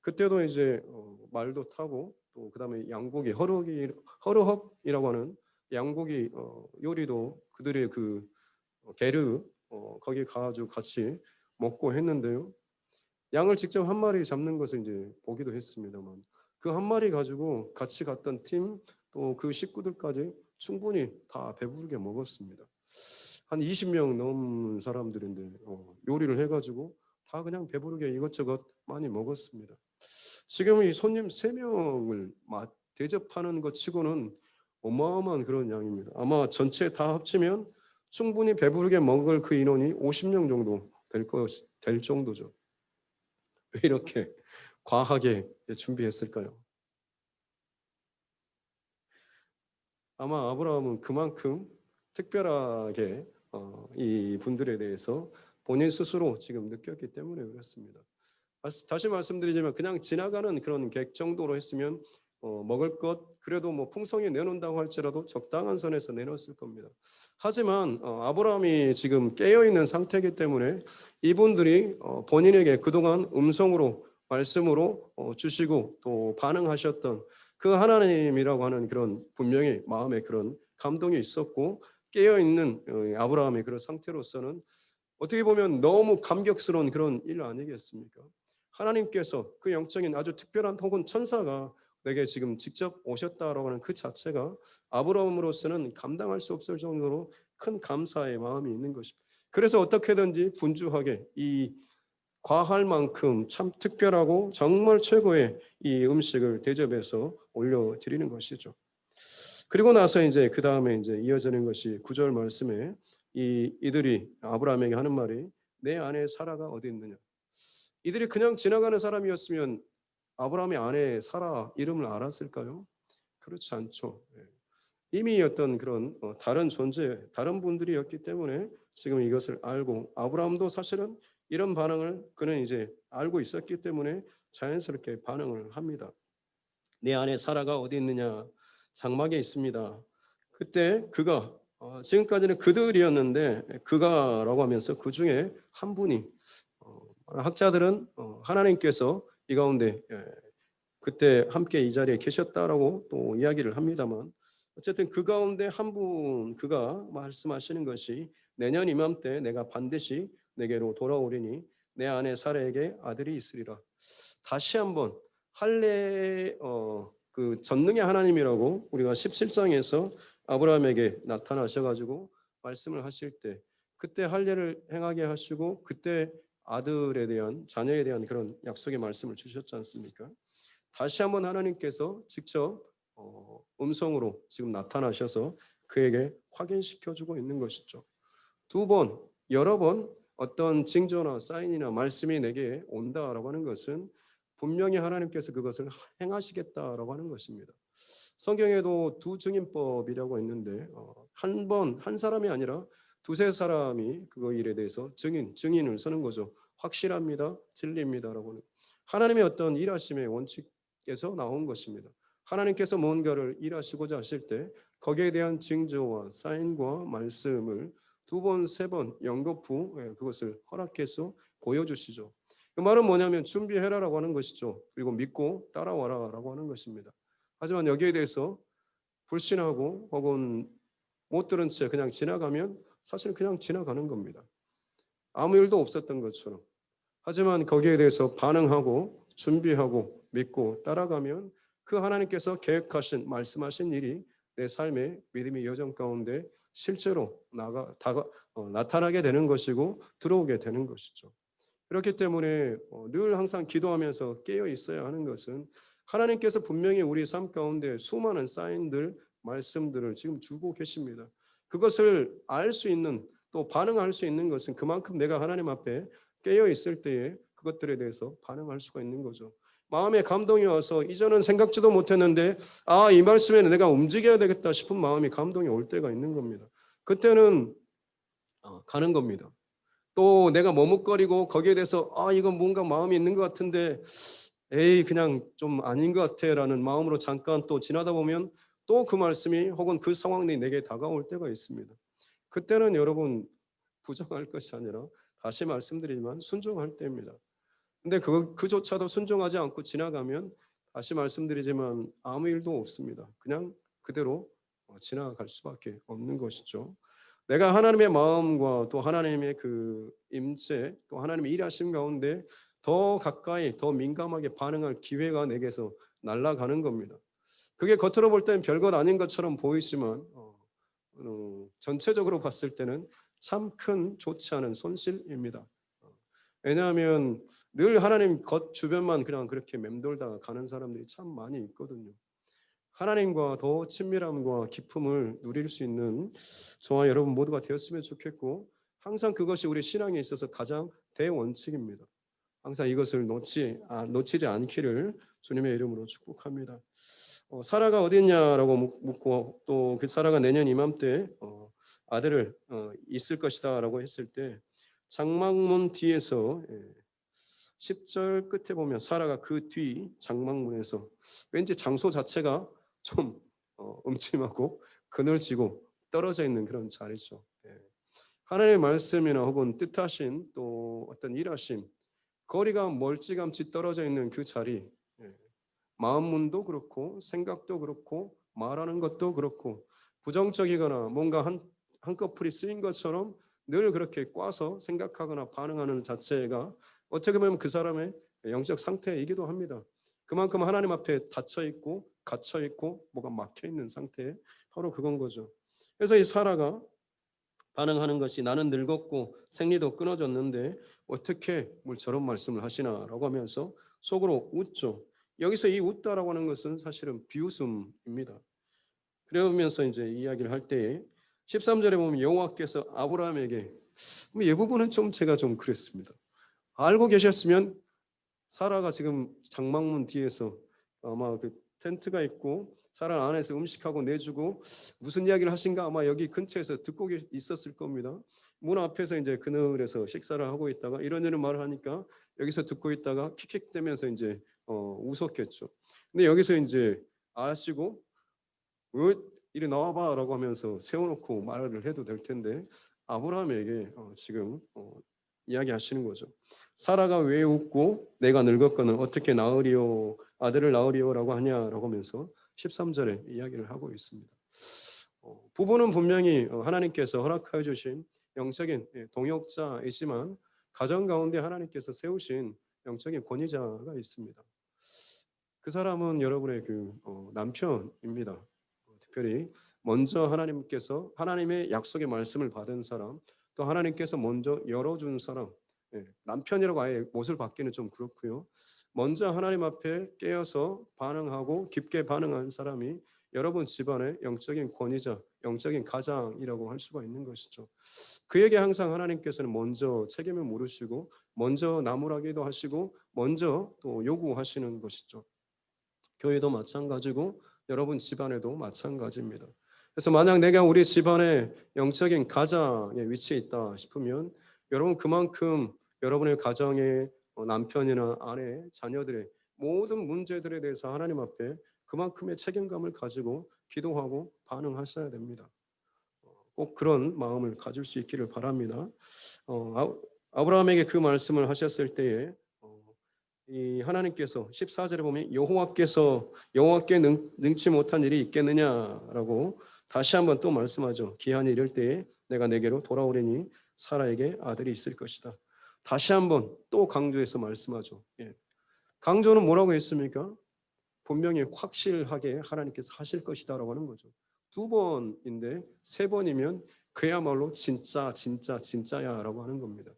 그때도 이제 말도 타고 또 그다음에 양고기 허르헉이라고 하는 양고기 요리도 그들의 그 게르 거기 가가지고 같이 먹고 했는데요. 양을 직접 한 마리 잡는 것을 이제 보기도 했습니다만 그 한 마리 가지고 같이 갔던 팀 또 그 식구들까지 충분히 다 배부르게 먹었습니다. 한 20명 넘는 사람들인데 요리를 해가지고 다 그냥 배부르게 이것저것 많이 먹었습니다. 지금 이 손님 3명을 대접하는 것 치고는 어마어마한 그런 양입니다. 아마 전체 다 합치면 충분히 배부르게 먹을 그 인원이 50명 정도 될 정도죠. 왜 이렇게 과하게 준비했을까요? 아마 아브라함은 그만큼 특별하게 이 분들에 대해서 본인 스스로 지금 느꼈기 때문에 그렇습니다. 다시 말씀드리지만 그냥 지나가는 그런 객 정도로 했으면 먹을 것 그래도 뭐 풍성히 내놓는다고 할지라도 적당한 선에서 내놓았을 겁니다. 하지만 아브라함이 지금 깨어있는 상태이기 때문에 이분들이 본인에게 그동안 음성으로 말씀으로 주시고 또 반응하셨던 그 하나님이라고 하는 그런 분명히 마음에 그런 감동이 있었고 깨어있는 아브라함의 그런 상태로서는 어떻게 보면 너무 감격스러운 그런 일 아니겠습니까? 하나님께서 그 영적인 아주 특별한 혹은 천사가 내게 지금 직접 오셨다라고 하는 그 자체가 아브라함으로서는 감당할 수 없을 정도로 큰 감사의 마음이 있는 것입니다. 그래서 어떻게든지 분주하게 이 과할 만큼 참 특별하고 정말 최고의 이 음식을 대접해서 올려드리는 것이죠. 그리고 나서 이제 그 다음에 이제 이어지는 것이 9절 말씀에 이들이 아브라함에게 하는 말이 내 아내 사라가 어디 있느냐. 이들이 그냥 지나가는 사람이었으면 아브라함의 아내 사라 이름을 알았을까요? 그렇지 않죠. 이미 어떤 그런 다른 존재, 다른 분들이었기 때문에 지금 이것을 알고 아브라함도 사실은 이런 반응을 그는 이제 알고 있었기 때문에 자연스럽게 반응을 합니다. 내 아내 사라가 어디 있느냐? 장막에 있습니다. 그때 그가 지금까지는 그들이었는데 그가라고 하면서 그 중에 한 분이 학자들은 하나님께서 이 가운데 그때 함께 이 자리에 계셨다라고 또 이야기를 합니다만 어쨌든 그 가운데 한 분 그가 말씀하시는 것이 내년 이맘때 내가 반드시 내게로 돌아오리니 내 아내 사라에게 아들이 있으리라. 다시 한번 할례 그 전능의 하나님이라고 우리가 17장에서 아브라함에게 나타나셔 가지고 말씀을 하실 때 그때 할례를 행하게 하시고 그때 아들에 대한 자녀에 대한 그런 약속의 말씀을 주셨지 않습니까? 다시 한번 하나님께서 직접 음성으로 지금 나타나셔서 그에게 확인시켜 주고 있는 것이죠. 두 번, 여러 번 어떤 징조나 사인이나 말씀이 내게 온다라고 하는 것은 분명히 하나님께서 그것을 행하시겠다라고 하는 것입니다. 성경에도 두 증인법이라고 있는데 한 번 한 사람이 아니라 두세 사람이 그 일에 대해서 증인을 서는 거죠. 확실합니다. 진리입니다라고는 하나님의 어떤 일하심의 원칙에서 나온 것입니다. 하나님께서 뭔가를 일하시고자 하실 때 거기에 대한 징조와 사인과 말씀을 두 번, 세 번 연거푸 그것을 허락해서 보여주시죠. 그 말은 뭐냐면 준비해라라고 하는 것이죠. 그리고 믿고 따라와라라고 하는 것입니다. 하지만 여기에 대해서 불신하고 혹은 못 들은 채 그냥 지나가면 사실 그냥 지나가는 겁니다. 아무 일도 없었던 것처럼. 하지만 거기에 대해서 반응하고 준비하고 믿고 따라가면 그 하나님께서 계획하신 말씀하신 일이 내 삶의 믿음의 여정 가운데 실제로 나타나게 되는 것이고 들어오게 되는 것이죠. 그렇기 때문에 늘 항상 기도하면서 깨어 있어야 하는 것은 하나님께서 분명히 우리 삶 가운데 수많은 사인들, 말씀들을 지금 주고 계십니다. 그것을 알 수 있는 또 반응할 수 있는 것은 그만큼 내가 하나님 앞에 깨어 있을 때에 그것들에 대해서 반응할 수가 있는 거죠. 마음에 감동이 와서 이전은 생각지도 못했는데 이 말씀에는 내가 움직여야 되겠다 싶은 마음이 감동이 올 때가 있는 겁니다. 그때는 가는 겁니다. 또 내가 머뭇거리고 거기에 대해서 이건 뭔가 마음이 있는 것 같은데 에이 그냥 좀 아닌 것 같아라는 마음으로 잠깐 또 지나다 보면 또 그 말씀이 혹은 그 상황이 내게 다가올 때가 있습니다. 그때는 여러분 부정할 것이 아니라 다시 말씀드리지만 순종할 때입니다. 근데 그조차도 순종하지 않고 지나가면 다시 말씀드리지만 아무 일도 없습니다. 그냥 그대로 지나갈 수밖에 없는 것이죠. 내가 하나님의 마음과 또 하나님의 그 임재 또 하나님의 일하심 가운데 더 가까이 더 민감하게 반응할 기회가 내게서 날아가는 겁니다. 그게 겉으로 볼 때는 별것 아닌 것처럼 보이지만 전체적으로 봤을 때는 참 큰 좋지 않은 손실입니다. 왜냐하면 늘 하나님 겉 주변만 그냥 그렇게 맴돌다가 가는 사람들이 참 많이 있거든요. 하나님과 더 친밀함과 기쁨을 누릴 수 있는 저와 여러분 모두가 되었으면 좋겠고 항상 그것이 우리 신앙에 있어서 가장 대원칙입니다. 항상 이것을 놓치지 않기를 주님의 이름으로 축복합니다. 사라가 어디 있냐라고 묻고 또 그 사라가 내년 이맘때 아들을 있을 것이다라고 했을 때 장막문 뒤에서 10절 끝에 보면 사라가 그 뒤 장막문에서 왠지 장소 자체가 좀 음침하고 그늘지고 떨어져 있는 그런 자리죠. 하나님의 말씀이나 혹은 뜻하신 또 어떤 일하심 거리가 멀찌감치 떨어져 있는 그 자리 마음문도 그렇고 생각도 그렇고 말하는 것도 그렇고 부정적이거나 뭔가 한꺼풀이 쓰인 것처럼 늘 그렇게 꽈서 생각하거나 반응하는 자체가 어떻게 보면 그 사람의 영적 상태이기도 합니다. 그만큼 하나님 앞에 닫혀 있고 갇혀 있고 뭐가 막혀 있는 상태 바로 그건 거죠. 그래서 이 사라가 반응하는 것이 나는 늙었고 생리도 끊어졌는데 어떻게 뭘 저런 말씀을 하시나라고 하면서 속으로 웃죠. 여기서 이 웃다라고 하는 것은 사실은 비웃음입니다. 그러면서 이제 이야기를 할 때에 13절에 보면 여호와께서 아브라함에게 이 부분은 좀 제가 좀 그랬습니다. 알고 계셨으면 사라가 지금 장막문 뒤에서 아마 그 텐트가 있고 사라 안에서 음식하고 내주고 무슨 이야기를 하신가 아마 여기 근처에서 듣고 있었을 겁니다. 문 앞에서 이제 그늘에서 식사를 하고 있다가 이런저런 말을 하니까 여기서 듣고 있다가 킥킥대면서 이제 웃었겠죠. 근데 여기서 이제 아시고 이리 나와봐라고 하면서 세워놓고 말을 해도 될 텐데 아브라함에게 지금 이야기하시는 거죠. 사라가 왜 웃고 내가 늙었거늘 어떻게 낳으리요 아들을 낳으리요라고 하냐라고 하면서 13절에 이야기를 하고 있습니다. 부부는 분명히 하나님께서 허락하여 주신 영적인 동역자이지만 가정 가운데 하나님께서 세우신 영적인 권위자가 있습니다. 그 사람은 여러분의 그 남편입니다. 특별히 먼저 하나님께서 하나님의 약속의 말씀을 받은 사람, 또 하나님께서 먼저 열어준 사람, 남편이라고 아예 못을 받기는 좀 그렇고요. 먼저 하나님 앞에 깨어서 반응하고 깊게 반응한 사람이 여러분 집안의 영적인 권위자, 영적인 가장이라고 할 수가 있는 것이죠. 그에게 항상 하나님께서는 먼저 책임을 물으시고 먼저 나무라기도 하시고 먼저 또 요구하시는 것이죠. 교회도 마찬가지고 여러분 집안에도 마찬가지입니다. 그래서 만약 내가 우리 집안의 영적인 가장에 위치해 있다 싶으면 여러분 그만큼 여러분의 가정의 남편이나 아내, 자녀들의 모든 문제들에 대해서 하나님 앞에 그만큼의 책임감을 가지고 기도하고 반응하셔야 됩니다. 꼭 그런 마음을 가질 수 있기를 바랍니다. 아브라함에게 그 말씀을 하셨을 때에 이 하나님께서 14절에 보면 여호와께 능치 못한 일이 있겠느냐라고 다시 한번 또 말씀하죠. 기한이 이를 때에 내가 내게로 돌아오리니 사라에게 아들이 있을 것이다. 다시 한번 또 강조해서 말씀하죠. 강조는 뭐라고 했습니까? 분명히 확실하게 하나님께서 하실 것이다라고 하는 거죠. 두 번인데 세 번이면 그야말로 진짜야라고 하는 겁니다.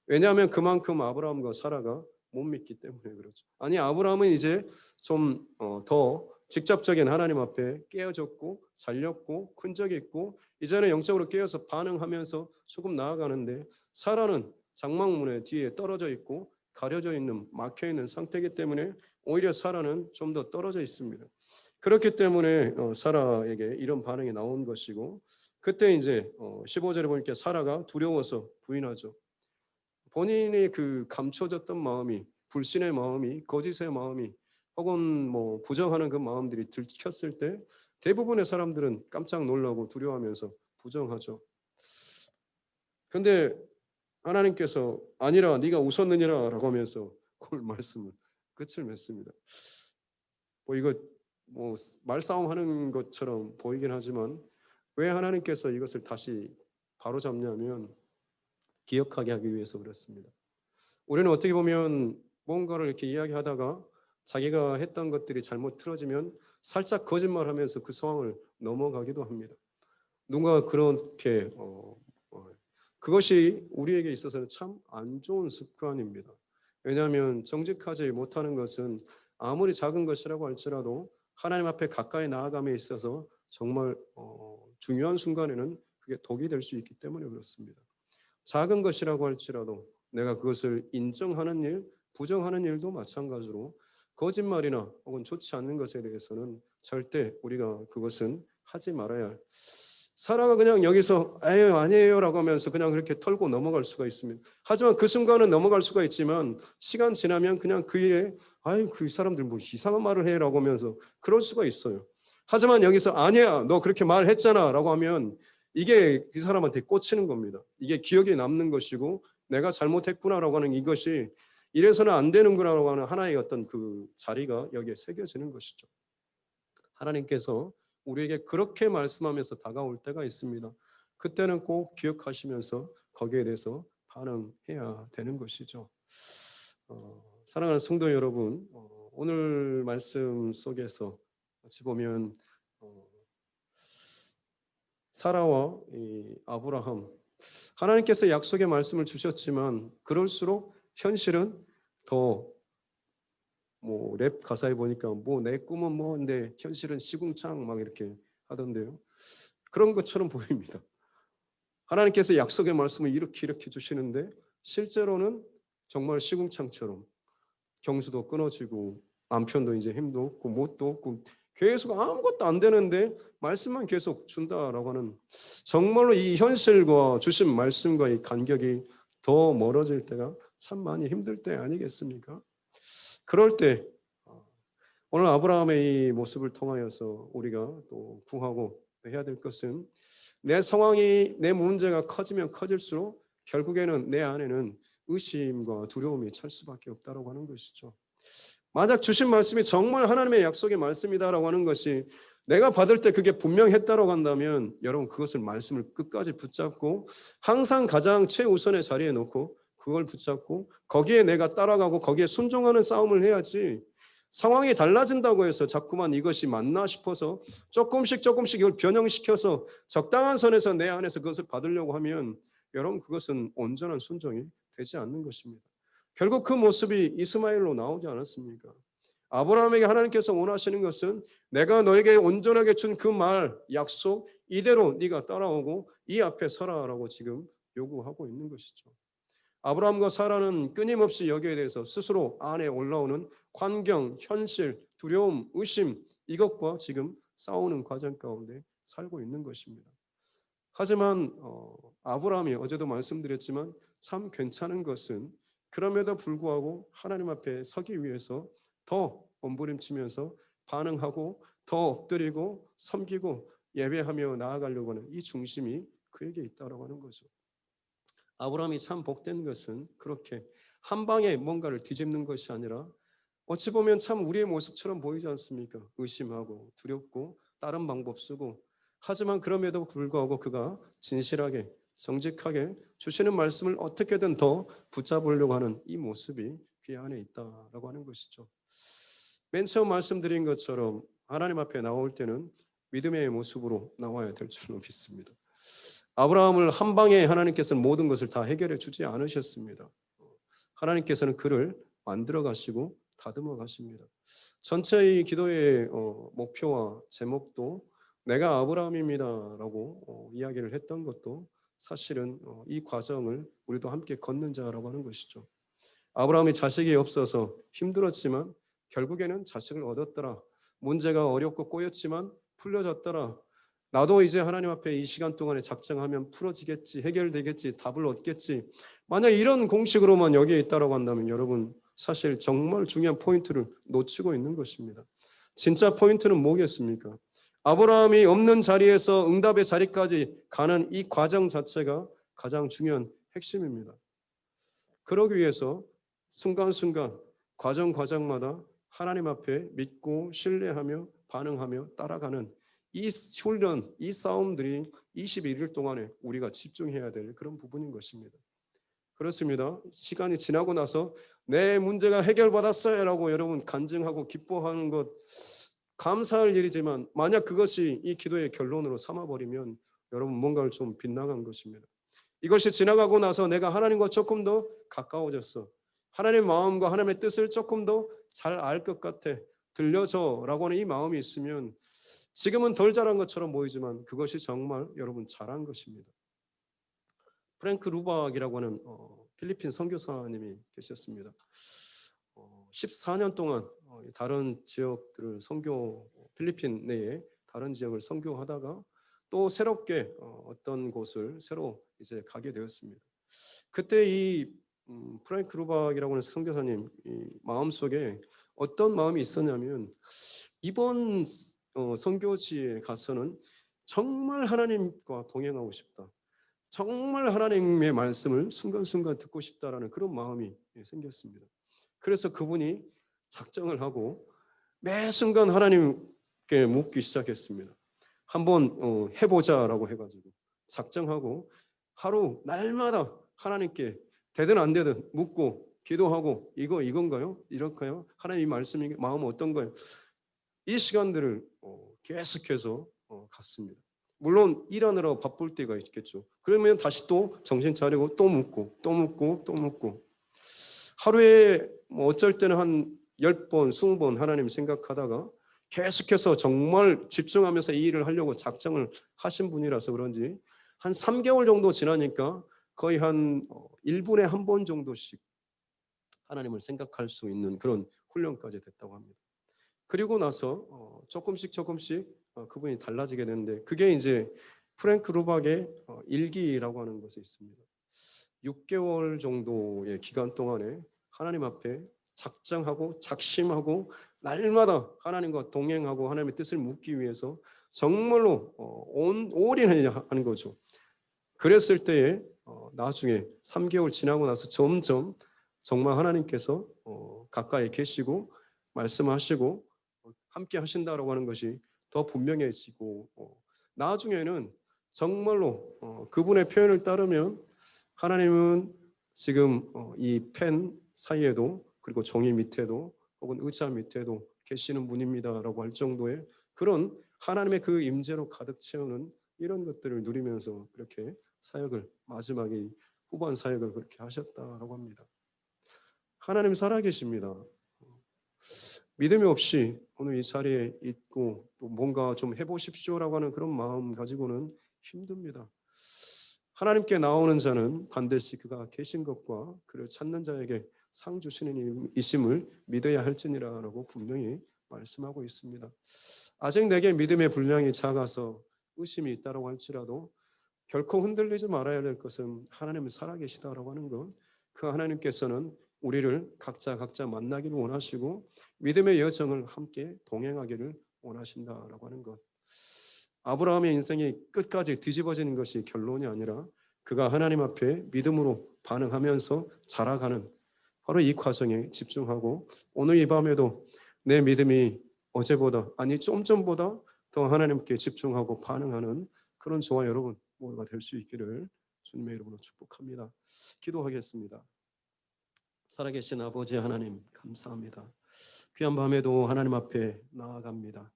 왜냐하면 그만큼 아브라함과 사라가 못 믿기 때문에 그렇죠. 아니 아브라함은 이제 좀 더 직접적인 하나님 앞에 깨어졌고 잘렸고 큰 적이 있고 이제는 영적으로 깨어서 반응하면서 조금 나아가는데 사라는 장막문에 뒤에 떨어져 있고 가려져 있는 막혀 있는 상태이기 때문에 오히려 사라는 좀 더 떨어져 있습니다. 그렇기 때문에 사라에게 이런 반응이 나온 것이고 그때 이제 15절에 보니까 사라가 두려워서 부인하죠. 본인이 그 감춰졌던 마음이 불신의 마음이 거짓의 마음이 혹은 뭐 부정하는 그 마음들이 들켰을 때 대부분의 사람들은 깜짝 놀라고 두려워하면서 부정하죠. 그런데 하나님께서 아니라 네가 웃었느니라라고 하면서 그걸 말씀을 끝을 맺습니다. 뭐 이거 뭐 말싸움하는 것처럼 보이긴 하지만 왜 하나님께서 이것을 다시 바로잡냐면 기억하게 하기 위해서 그렇습니다. 우리는 어떻게 보면 뭔가를 이렇게 이야기하다가 자기가 했던 것들이 잘못 틀어지면 살짝 거짓말하면서 그 상황을 넘어가기도 합니다. 누가 그렇게 그것이 우리에게 있어서는 참 안 좋은 습관입니다. 왜냐하면 정직하지 못하는 것은 아무리 작은 것이라고 할지라도 하나님 앞에 가까이 나아감에 있어서 정말 중요한 순간에는 그게 독이 될 수 있기 때문에 그렇습니다. 작은 것이라고 할지라도 내가 그것을 인정하는 일, 부정하는 일도 마찬가지로 거짓말이나 혹은 좋지 않는 것에 대해서는 절대 우리가 그것은 하지 말아야 할. 사라가 그냥 여기서 에휴 아니에요라고 하면서 그냥 그렇게 털고 넘어갈 수가 있습니다. 하지만 그 순간은 넘어갈 수가 있지만 시간 지나면 그냥 그 일에 아유 그 사람들 뭐 이상한 말을 해라고 하면서 그럴 수가 있어요. 하지만 여기서 아니야 너 그렇게 말했잖아라고 하면 이게 그 사람한테 꽂히는 겁니다. 이게 기억에 남는 것이고 내가 잘못했구나라고 하는 이것이 이래서는 안 되는구나라고 하는 하나의 어떤 그 자리가 여기에 새겨지는 것이죠. 하나님께서 우리에게 그렇게 말씀하면서 다가올 때가 있습니다. 그때는 꼭 기억하시면서 거기에 대해서 반응해야 되는 것이죠. 사랑하는 성도 여러분, 오늘 말씀 속에서 같이 보면 사라와 이 아브라함 하나님께서 약속의 말씀을 주셨지만 그럴수록 현실은 더 뭐 랩 가사에 보니까 뭐 내 꿈은 뭐인데 현실은 시궁창 막 이렇게 하던데요. 그런 것처럼 보입니다. 하나님께서 약속의 말씀을 이렇게 주시는데 실제로는 정말 시궁창처럼 경수도 끊어지고 남편도 이제 힘도 없고 못도 없고 계속 아무것도 안 되는데 말씀만 계속 준다라고 하는 정말로 이 현실과 주신 말씀과의 간격이 더 멀어질 때가 참 많이 힘들 때 아니겠습니까? 그럴 때 오늘 아브라함의 이 모습을 통하여서 우리가 또 구하고 해야 될 것은 내 상황이 내 문제가 커지면 커질수록 결국에는 내 안에는 의심과 두려움이 찰 수밖에 없다라고 하는 것이죠. 만약 주신 말씀이 정말 하나님의 약속의 말씀이다라고 하는 것이 내가 받을 때 그게 분명했다라고 한다면 여러분 그것을 말씀을 끝까지 붙잡고 항상 가장 최우선의 자리에 놓고 그걸 붙잡고 거기에 내가 따라가고 거기에 순종하는 싸움을 해야지 상황이 달라진다고 해서 자꾸만 이것이 맞나 싶어서 조금씩 이걸 변형시켜서 적당한 선에서 내 안에서 그것을 받으려고 하면 여러분 그것은 온전한 순종이 되지 않는 것입니다. 결국 그 모습이 이스마엘로 나오지 않았습니까? 아브라함에게 하나님께서 원하시는 것은 내가 너에게 온전하게 준 그 말, 약속 이대로 네가 따라오고 이 앞에 서라라고 지금 요구하고 있는 것이죠. 아브라함과 사라는 끊임없이 여기에 대해서 스스로 안에 올라오는 환경, 현실, 두려움, 의심 이것과 지금 싸우는 과정 가운데 살고 있는 것입니다. 하지만 아브라함이 어제도 말씀드렸지만 참 괜찮은 것은 그럼에도 불구하고 하나님 앞에 서기 위해서 더 몸부림치면서 반응하고 더 엎드리고 섬기고 예배하며 나아가려고 하는 이 중심이 그에게 있다고 하는 거죠. 아브라함이 참 복된 것은 그렇게 한 방에 뭔가를 뒤집는 것이 아니라 어찌 보면 참 우리의 모습처럼 보이지 않습니까? 의심하고 두렵고 다른 방법 쓰고 하지만 그럼에도 불구하고 그가 진실하게 정직하게 주시는 말씀을 어떻게든 더 붙잡으려고 하는 이 모습이 그 안에 있다라고 하는 것이죠. 맨 처음 말씀드린 것처럼 하나님 앞에 나올 때는 믿음의 모습으로 나와야 될 줄로 믿습니다. 아브라함을 한 방에 하나님께서는 모든 것을 다 해결해 주지 않으셨습니다. 하나님께서는 그를 만들어 가시고 다듬어 가십니다. 전체의 기도의 목표와 제목도 내가 아브라함입니다라고 이야기를 했던 것도 사실은 이 과정을 우리도 함께 걷는 자라고 하는 것이죠. 아브라함이 자식이 없어서 힘들었지만 결국에는 자식을 얻었더라. 문제가 어렵고 꼬였지만 풀려졌더라. 나도 이제 하나님 앞에 이 시간 동안에 작정하면 풀어지겠지, 해결되겠지, 답을 얻겠지. 만약 이런 공식으로만 여기에 있다라고 한다면 여러분 사실 정말 중요한 포인트를 놓치고 있는 것입니다. 진짜 포인트는 뭐겠습니까? 아브라함이 없는 자리에서 응답의 자리까지 가는 이 과정 자체가 가장 중요한 핵심입니다. 그러기 위해서 순간순간 과정마다 하나님 앞에 믿고 신뢰하며 반응하며 따라가는 이 훈련, 이 싸움들이 21일 동안에 우리가 집중해야 될 그런 부분인 것입니다. 그렇습니다. 시간이 지나고 나서 내 문제가 해결받았어요 라고 여러분 간증하고 기뻐하는 것 감사할 일이지만 만약 그것이 이 기도의 결론으로 삼아버리면 여러분 뭔가를 좀 빗나간 것입니다. 이것이 지나가고 나서 내가 하나님과 조금 더 가까워졌어. 하나님의 마음과 하나님의 뜻을 조금 더 잘 알 것 같아. 들려줘라고 하는 이 마음이 있으면 지금은 덜 잘한 것처럼 보이지만 그것이 정말 여러분 잘한 것입니다. 프랭크 루박이라고 하는 필리핀 선교사님이 계셨습니다. 14년 동안 다른 지역들을 필리핀 내에 다른 지역을 선교하다가 또 새롭게 어떤 곳을 새로 이제 가게 되었습니다. 그때 이 프랭크 루박이라고 하는 선교사님 마음속에 어떤 마음이 있었냐면 이번 선교지에 가서는 정말 하나님과 동행하고 싶다. 정말 하나님의 말씀을 순간순간 듣고 싶다라는 그런 마음이 생겼습니다. 그래서 그분이 작정을 하고 매 순간 하나님께 묻기 시작했습니다. 한번 해보자라고 해가지고 작정하고 하루 날마다 하나님께 되든 안 되든 묻고 기도하고 이건가요? 이럴까요? 하나님 이 말씀이 마음은 어떤가요? 이 시간들을 계속해서 갔습니다. 물론 일하느라 바쁠 때가 있겠죠. 그러면 다시 또 정신 차리고 또 묻고 하루에 어쩔 때는 한 10번, 20번 하나님 생각하다가 계속해서 정말 집중하면서 이 일을 하려고 작정을 하신 분이라서 그런지 한 3개월 정도 지나니까 거의 한 1분에 한 번 정도씩 하나님을 생각할 수 있는 그런 훈련까지 됐다고 합니다. 그리고 나서 조금씩 그분이 달라지게 되는데 그게 이제 프랭크 루박의 일기라고 하는 것이 있습니다. 6개월 정도의 기간 동안에 하나님 앞에 작정하고 작심하고 날마다 하나님과 동행하고 하나님의 뜻을 묻기 위해서 정말로 올인하는 거죠. 그랬을 때에 나중에 3개월 지나고 나서 점점 정말 하나님께서 가까이 계시고 말씀하시고 함께 하신다라고 하는 것이 더 분명해지고 나중에는 정말로 그분의 표현을 따르면 하나님은 지금 이 펜 사이에도 그리고 종이 밑에도 혹은 의자 밑에도 계시는 분입니다라고 할 정도의 그런 하나님의 그 임재로 가득 채우는 이런 것들을 누리면서 그렇게 사역을 마지막에 후반 사역을 그렇게 하셨다라고 합니다. 하나님 살아계십니다. 믿음이 없이 오늘 이 자리에 있고 또 뭔가 좀 해보십시오라고 하는 그런 마음 가지고는 힘듭니다. 하나님께 나오는 자는 반드시 그가 계신 것과 그를 찾는 자에게 상 주시는 이심을 믿어야 할지니라라고 분명히 말씀하고 있습니다. 아직 내게 믿음의 분량이 작아서 의심이 있다고 할지라도 결코 흔들리지 말아야 될 것은 하나님은 살아계시다라고 하는 것. 그 하나님께서는 우리를 각자 만나기를 원하시고 믿음의 여정을 함께 동행하기를 원하신다라고 하는 것. 아브라함의 인생이 끝까지 뒤집어지는 것이 결론이 아니라 그가 하나님 앞에 믿음으로 반응하면서 자라가는 바로 이 과정에 집중하고 오늘 이 밤에도 내 믿음이 어제보다 아니 좀 전보다 더 하나님께 집중하고 반응하는 그런 저와 여러분 모두가 될 수 있기를 주님의 이름으로 축복합니다. 기도하겠습니다. 살아계신 아버지 하나님 감사합니다. 귀한 밤에도 하나님 앞에 나아갑니다.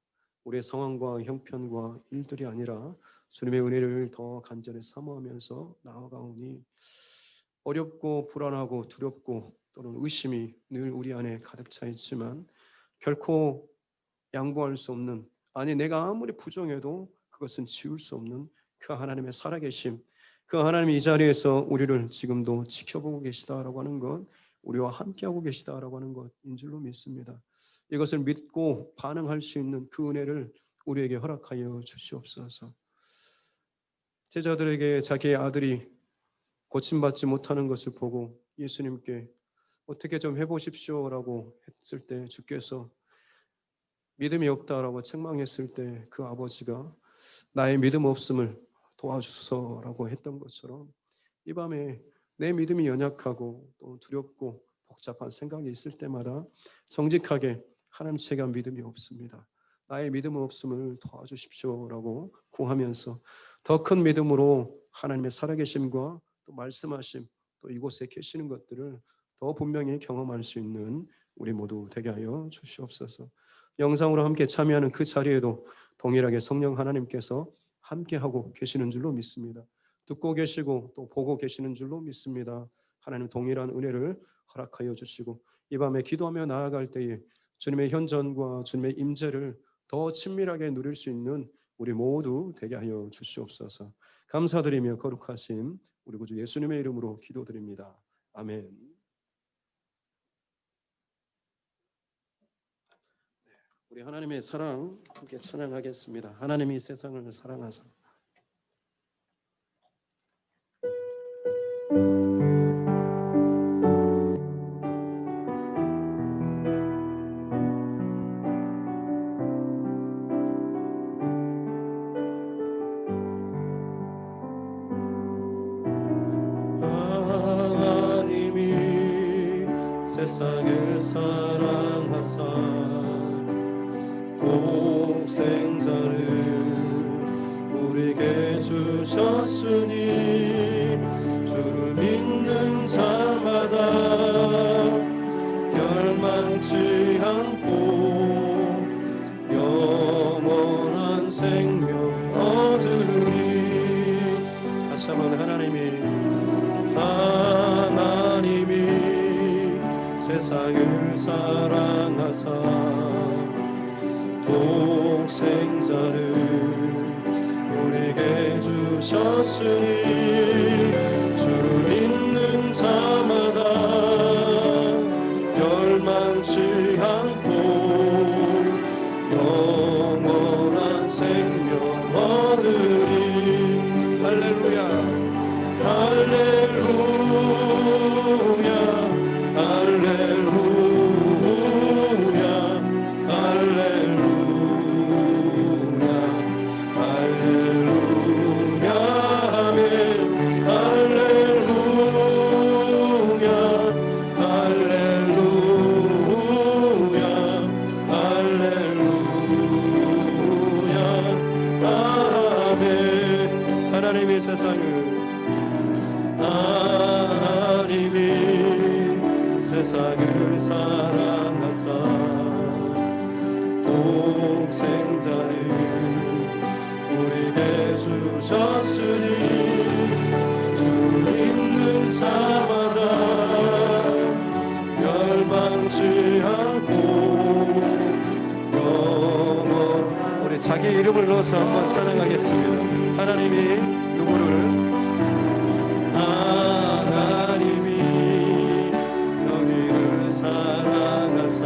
우리의 상황과 형편과 일들이 아니라 주님의 은혜를 더 간절히 사모하면서 나아가오니 어렵고 불안하고 두렵고 또는 의심이 늘 우리 안에 가득 차 있지만 결코 양보할 수 없는 아니 내가 아무리 부정해도 그것은 지울 수 없는 그 하나님의 살아계심 그 하나님이 이 자리에서 우리를 지금도 지켜보고 계시다라고 하는 것 우리와 함께하고 계시다라고 하는 것인 줄로 믿습니다. 이것을 믿고 반응할 수 있는 그 은혜를 우리에게 허락하여 주시옵소서. 제자들에게 자기의 아들이 고침받지 못하는 것을 보고 예수님께 어떻게 좀 해보십시오라고 했을 때 주께서 믿음이 없다라고 책망했을 때 그 아버지가 나의 믿음 없음을 도와주소서라고 했던 것처럼 이 밤에 내 믿음이 연약하고 또 두렵고 복잡한 생각이 있을 때마다 정직하게 하나님 제가 믿음이 없습니다. 나의 믿음 없음을 도와주십시오라고 구하면서 더 큰 믿음으로 하나님의 살아계심과 또 말씀하심 또 이곳에 계시는 것들을 더 분명히 경험할 수 있는 우리 모두 되게 하여 주시옵소서. 영상으로 함께 참여하는 그 자리에도 동일하게 성령 하나님께서 함께하고 계시는 줄로 믿습니다. 듣고 계시고 또 보고 계시는 줄로 믿습니다. 하나님 동일한 은혜를 허락하여 주시고 이 밤에 기도하며 나아갈 때에 주님의 현전과 주님의 임재를 더 친밀하게 누릴 수 있는 우리 모두 되게 하여 주시옵소서. 감사드리며 거룩하신 우리 구주 예수님의 이름으로 기도드립니다. 아멘. 우리 하나님의 사랑 함께 찬양하겠습니다. 하나님이 세상을 사랑하사. 하나님이 세상을 사랑하사 독생자를 우리에게 주셨으니 주를 믿는 자마다 멸망치 않고 영원한 생명 얻으리. 다시 한번 하나님이 세상을 사랑하사 독생자를 우리에게 주셨으니 주를 믿는 자마다 멸망치 않고 영원한 생명 얻으리. 할렐루야 할렐루야 할렐루야 독생자를 우리에게 주셨으니 주 믿는 자마다 멸망치 않고 영원. 우리 자기 이름을 넣어서 한번 찬양하겠습니다. 하나님이 누구를? 하나님이 너희를 사랑하사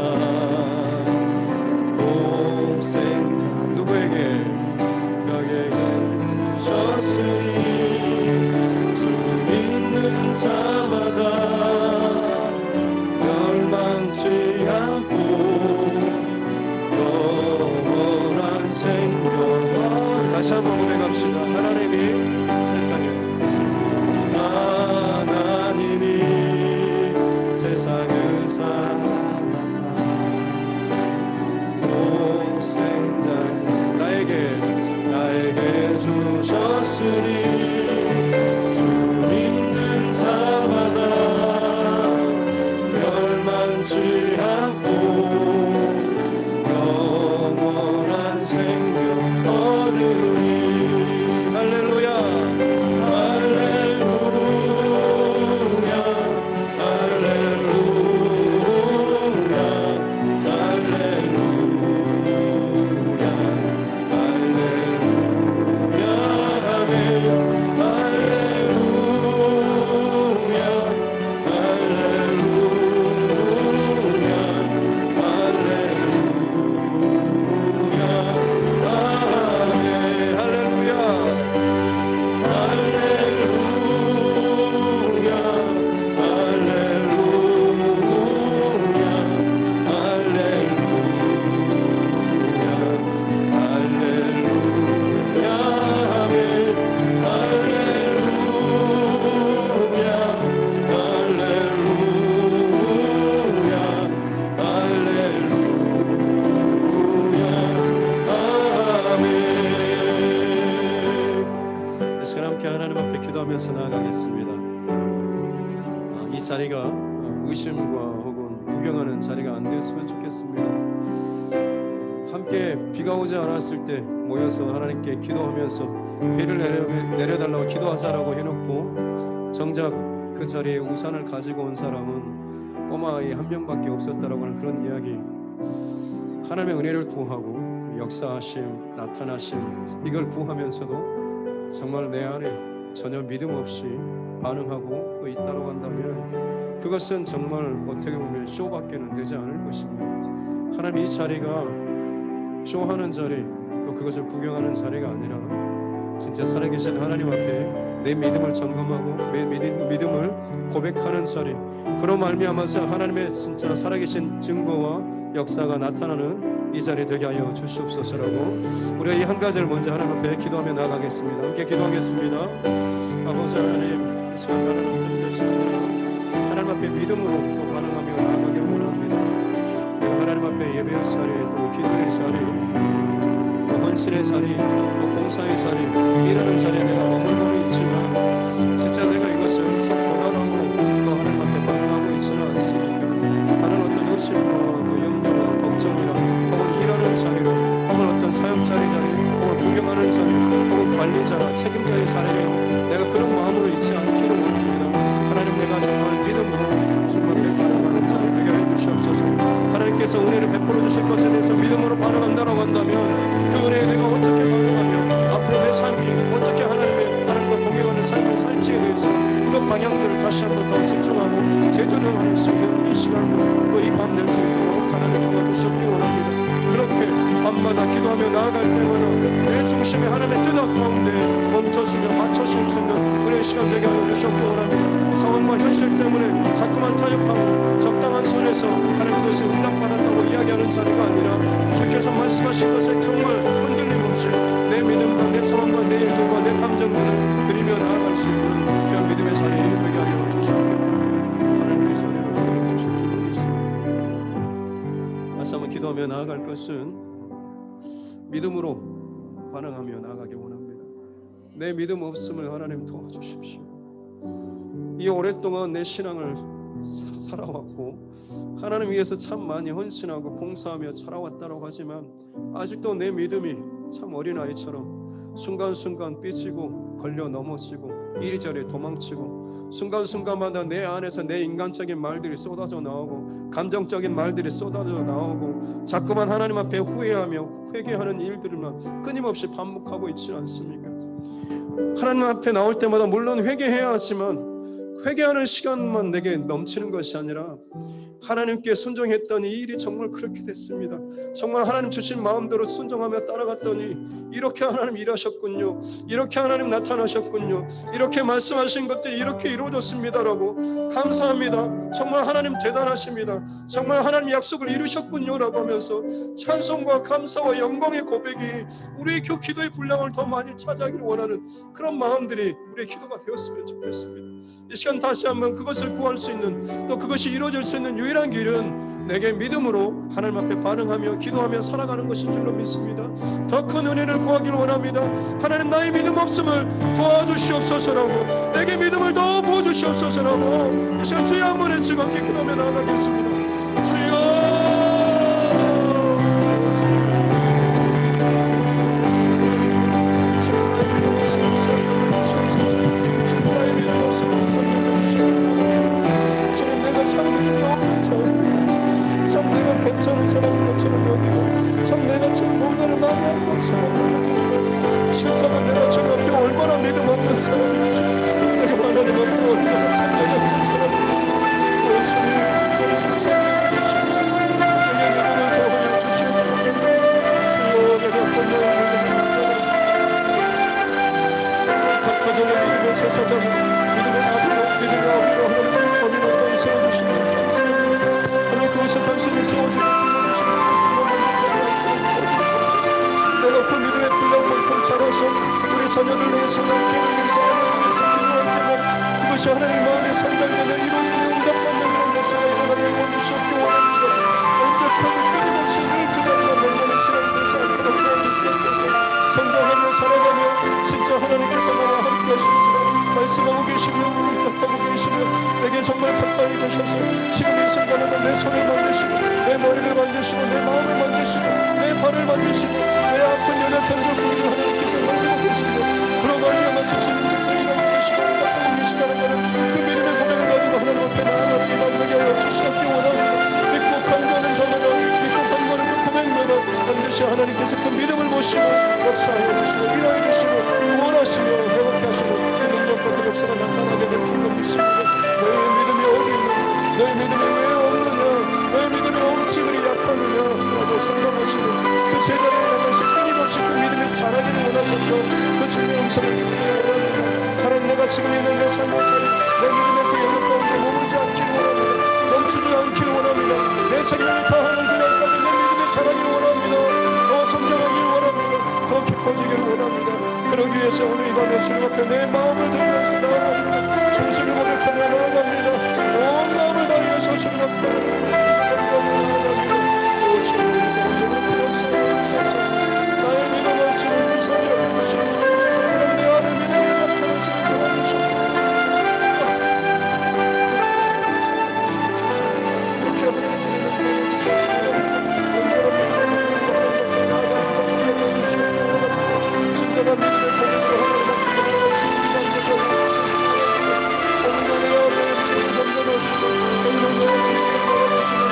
동생 누구에게? 너에게 주셨으니 주 믿는 자마다 멸망치 않고 영원한 생명. 다시 한번 고백합시다. 하나님이 세상에 세상을 사랑하사 독생자를 나에게 주셨으니 주 믿는 자마다 멸망치 않고 영원한 생명 얻으리. 할렐루야 나아가겠습니다. 이 자리가 의심과 혹은 구경하는 자리가 안 되었으면 좋겠습니다. 함께 비가 오지 않았을 때 모여서 하나님께 기도하면서 비를 내려달라고 기도하자라고 해놓고 정작 그 자리에 우산을 가지고 온 사람은 꼬마아이 한 명밖에 없었다라고 하는 그런 이야기. 하나님의 은혜를 구하고 역사하심, 나타나심 이걸 구하면서도 정말 내 안에 전혀 믿음 없이 반응하고 있다고 한다면 그것은 정말 어떻게 보면 쇼밖에는 되지 않을 것입니다. 하나님 이 자리가 쇼하는 자리 또 그것을 구경하는 자리가 아니라 진짜 살아계신 하나님 앞에 내 믿음을 점검하고 내 믿음을 고백하는 자리, 그로 말미암아서 하나님의 진짜 살아계신 증거와 역사가 나타나는 이 자리 되게 하여 주시옵소서라고 우리가 이 한 가지를 먼저 하나님 앞에 기도하며 나가겠습니다. 함께 기도하겠습니다. 아버지 하나님, 이 시간 하나님 하나님 앞에 믿음으로 또 반응하며 나아가기를 원합니다. 하나님 앞에 예배의 자리, 또 기도의 자리, 또 헌신의 자리, 또 봉사의 자리, 일하는 자리에 내가 머물고는 있지만 진짜 내가 이것을 참 고단하고 또 하나님 앞에 반응하고 있지는 않습니다. 다른 어떤 의심과 또 염려와 걱정이나 혹은 일하는 자리로 혹은 어떤 사역자리 혹은 구경하는 자리 혹은 관리자나 책임자의 자리에 내가 그런 마음으로 있지 않기를 원합니다. 하나님 내가 정말 믿음으로 주님 앞에 반응하는 자리 되게 해 주시옵소서. 하나님께서 은혜를 베풀어 주실 것에 대해서 믿음으로 반응한다라고 한다면 그 은혜에 내가 어떻게 반응하며 앞으로 내 삶이 어떻게 하나님과 동행하는 삶을 살지에 대해서 그 방향들을 다시 한번 더 집중하고 재조정할 수 있는 이 시간과 또 이 밤 낼 수 있도록 하나님 도와주시옵기 원합니다. 그렇게 밤마다 기도하며 나아갈 때마다 내 중심에 하나님의 뜻 가운데 멈춰서며 맞춰질 수 있는 은혜의 시간 되게 하여 주시옵기 원합니다. 상황과 현실 때문에 자꾸만 타협하고 적당한 선에서 하나님 것을 응답받았다고 이야기하는 자리가 아니라 주께서 말씀하신 것에 정말 흔들림 없이 내 믿음과 내 상황과 내 일들과 내 감정들을 그리며 나아갈 수 있는 귀한 믿음의 자리 되게 하여 주시옵기 원합니다. 하나님께서 은혜를 주실 줄 믿습니다. 다시 한번 기도하며 나아갈 것은 믿음으로 반응하며 나아가기 원합니다. 내 믿음 없음을 하나님 도와주십시오. 이 오랫동안 내 신앙을 살아왔고 하나님 위해서 참 많이 헌신하고 봉사하며 살아왔다고 하지만 아직도 내 믿음이 참 어린아이처럼 순간순간 삐지고 걸려 넘어지고 이리저리 도망치고 순간순간마다 내 안에서 내 인간적인 말들이 쏟아져 나오고 감정적인 말들이 쏟아져 나오고 자꾸만 하나님 앞에 후회하며 회개하는 일들만 끊임없이 반복하고 있지 않습니까? 하나님 앞에 나올 때마다 물론 회개해야 하지만 회개하는 시간만 내게 넘치는 것이 아니라 하나님께 순종했더니 이 일이 정말 그렇게 됐습니다. 정말 하나님 주신 마음대로 순종하며 따라갔더니 이렇게 하나님 일하셨군요, 이렇게 하나님 나타나셨군요, 이렇게 말씀하신 것들이 이렇게 이루어졌습니다라고 감사합니다. 정말 하나님 대단하십니다. 정말 하나님 약속을 이루셨군요라고 하면서 찬송과 감사와 영광의 고백이 우리의 기도의 분량을 더 많이 차지하기를 원하는 그런 마음들이 우리의 기도가 되었으면 좋겠습니다. 이 시간 다시 한번 그것을 구할 수 있는, 또 그것이 이루어질 수 있는 유일한 길은 내게 믿음으로 하나님 앞에 반응하며 기도하며 살아가는 것인 줄로 믿습니다. 더 큰 은혜를 구하기를 원합니다. 하나님, 나의 믿음 없음을 도와주시옵소서라고, 내게 믿음을 더 부어주시옵소서라고 이 시간 주여 한번 외치고 함께 기도하며 나아가겠습니다. 주여, 괜찮은 사람인 것처럼 여기고 참 내가 참 뭔가를 많이 한 것처럼 여기지만 실상은 내가 저 앞에 얼마나 믿음 없는 사람인지, 내가 하나님 앞에 얼마나 참되지 않는 사람인지 오 주님 사랑해 주시옵소서. 내게 믿음을 더하여 주시옵소서. 주여, 내가 건너는 각 가정의 믿음의 제사장, 믿음의 아비로 하나님 범인 어떤 세워주시면 감사합니다. 하나님, 그것을 당신이 세워주고 내가 그 믿음의 분량만큼 자라서 우리 자녀들 위해서, 남편을 위해서, 아내를 위해서 기도할 때면 그것이 하나님 마음에 상달되며 이루어지는 응답받는 그런 역사가 일어나게 도와주시옵기 원합니다. 언제까지 끊임없이 늘 그 자리만 머무는 신앙생활 짧게 도와주시옵소서. 성장하며 자라가며 진짜 하나님께서 나와 함께 하십니다. 말씀하고 계시며 응답하고 계시며 내게 정말 가까이 계셔서 지금 이 순간에도 내 손을 만드시고 내 머리를 만드시고 내 마음을 만드시고 내 발을 만드시고 내 아픈 연약한 그 부위를 하나님께서 만들고 계시고 그로 말미암아 주님께서 일하고 계시고 응답하고 계시다는 것은 그 믿음의 고백을 가지고 하나님 앞에 나아가게 만들게 하여 주시옵기 원합니다. 믿고 간구하는 자마다, 믿고 간구하는 그 고백마다 반드시 하나님께서 그 믿음을 모시고 역사하여 주시고 일하여 주시고 구원하시며 회복케 하시고 그 능력과 그 역사가 나타나게 될 줄로 믿습니다. 너의 믿음이 어디 있느냐, 너의 믿음이 왜 없느냐, 너의 믿음이 어찌 그리 약하느냐 라고 점검하시고 그 세자를 향해서 끊임없이 그 믿음이 자라기를 원하셨던 그 주님의 음성을 듣기를 원합니다. 하나님, 내가 지금 있는 내 삶의 살이 내 믿음의 그 영역 가운데 머물지 않기를 원합니다. 멈추지 않기를 원합니다. 내 생명이 다하는 그날까지 내 믿음이 자라기를 원합니다. 더 성장하기를 원합니다. 더 깊어지기를 원합니다. 그러기 위해서 오늘 이 밤에 주님 앞에 내 마음을 들면서 나아갑니다. 중심을 고백하며 나아갑니다. 온 마음을 다해서 주님 앞에 나아갑니다. 오 주님, 오늘도 역사해 주시옵소서. 나의 믿음 없이는 불쌍히 여겨주시옵소서. 그런 내 안에 믿음이 나타나시는 도와주시옵소서. 이렇게 하나님의 믿음을 도와주시옵소서. 진정한 믿음의 고백으로 하나님 앞에 나아갈 수 있는 기간 되게 오늘 내 믿음을 점검하시고 오늘 내 믿음을 바라보시는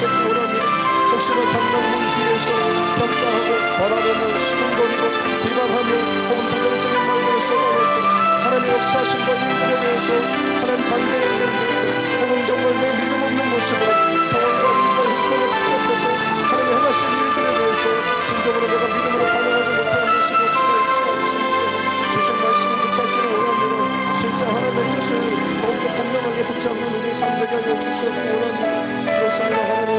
하나님, 혹시나 장난문 뒤에서 평가하고 바라보며 수군거리고 비방하며 혹은 부정적인 말로 써가고 하나님 역사하신 것 일들에 대해서 하나님 반대의 혹은 정말 내 믿음 없는 모습을 상황과 일과 형편에 붙잡혀서 하나님 행하신 일들에 대해서 진정으로 내가 믿음으로 반응하지 못하는 모습이 없으나 있습니다. 주신 말씀을 붙잡기를 원합니다. 진짜 하나님의 뜻을 더욱더 분명하게 붙잡는 우리 삶 되게 하여 주시옵기 원합니다. 그렇습니다. 하나님,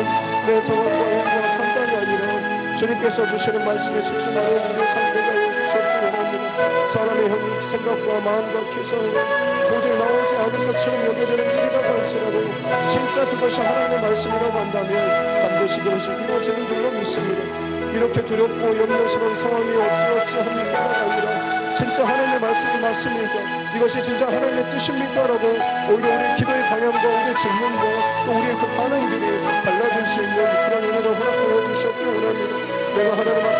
내 상황과 현장 판단이 아니라 주님께서 주시는 말씀에 집중하는 우리 삶 되게 하여 주시옵기 원합니다. 사람의 생각과 마음과 계산은 도저히 나오지 않을 것처럼 여겨지는 일이라고 할지라도 진짜 그것이 하나님의 말씀이라고 한다면 반드시 그것이 이루어지는 줄로 믿습니다. 이렇게 두렵고 염려스러운 상황이 어찌합니까가 아니라 진짜 하나님의 말씀이 맞습니까? 이것이 진짜 하나님의 뜻입니까? 라고 오히려 우리의 기도의 방향과 우리의 질문과 또 우리의 그 반응들이 달라질 수 있는 그런 은혜를 허락하여 주셨기 원합니다. 내가 하나님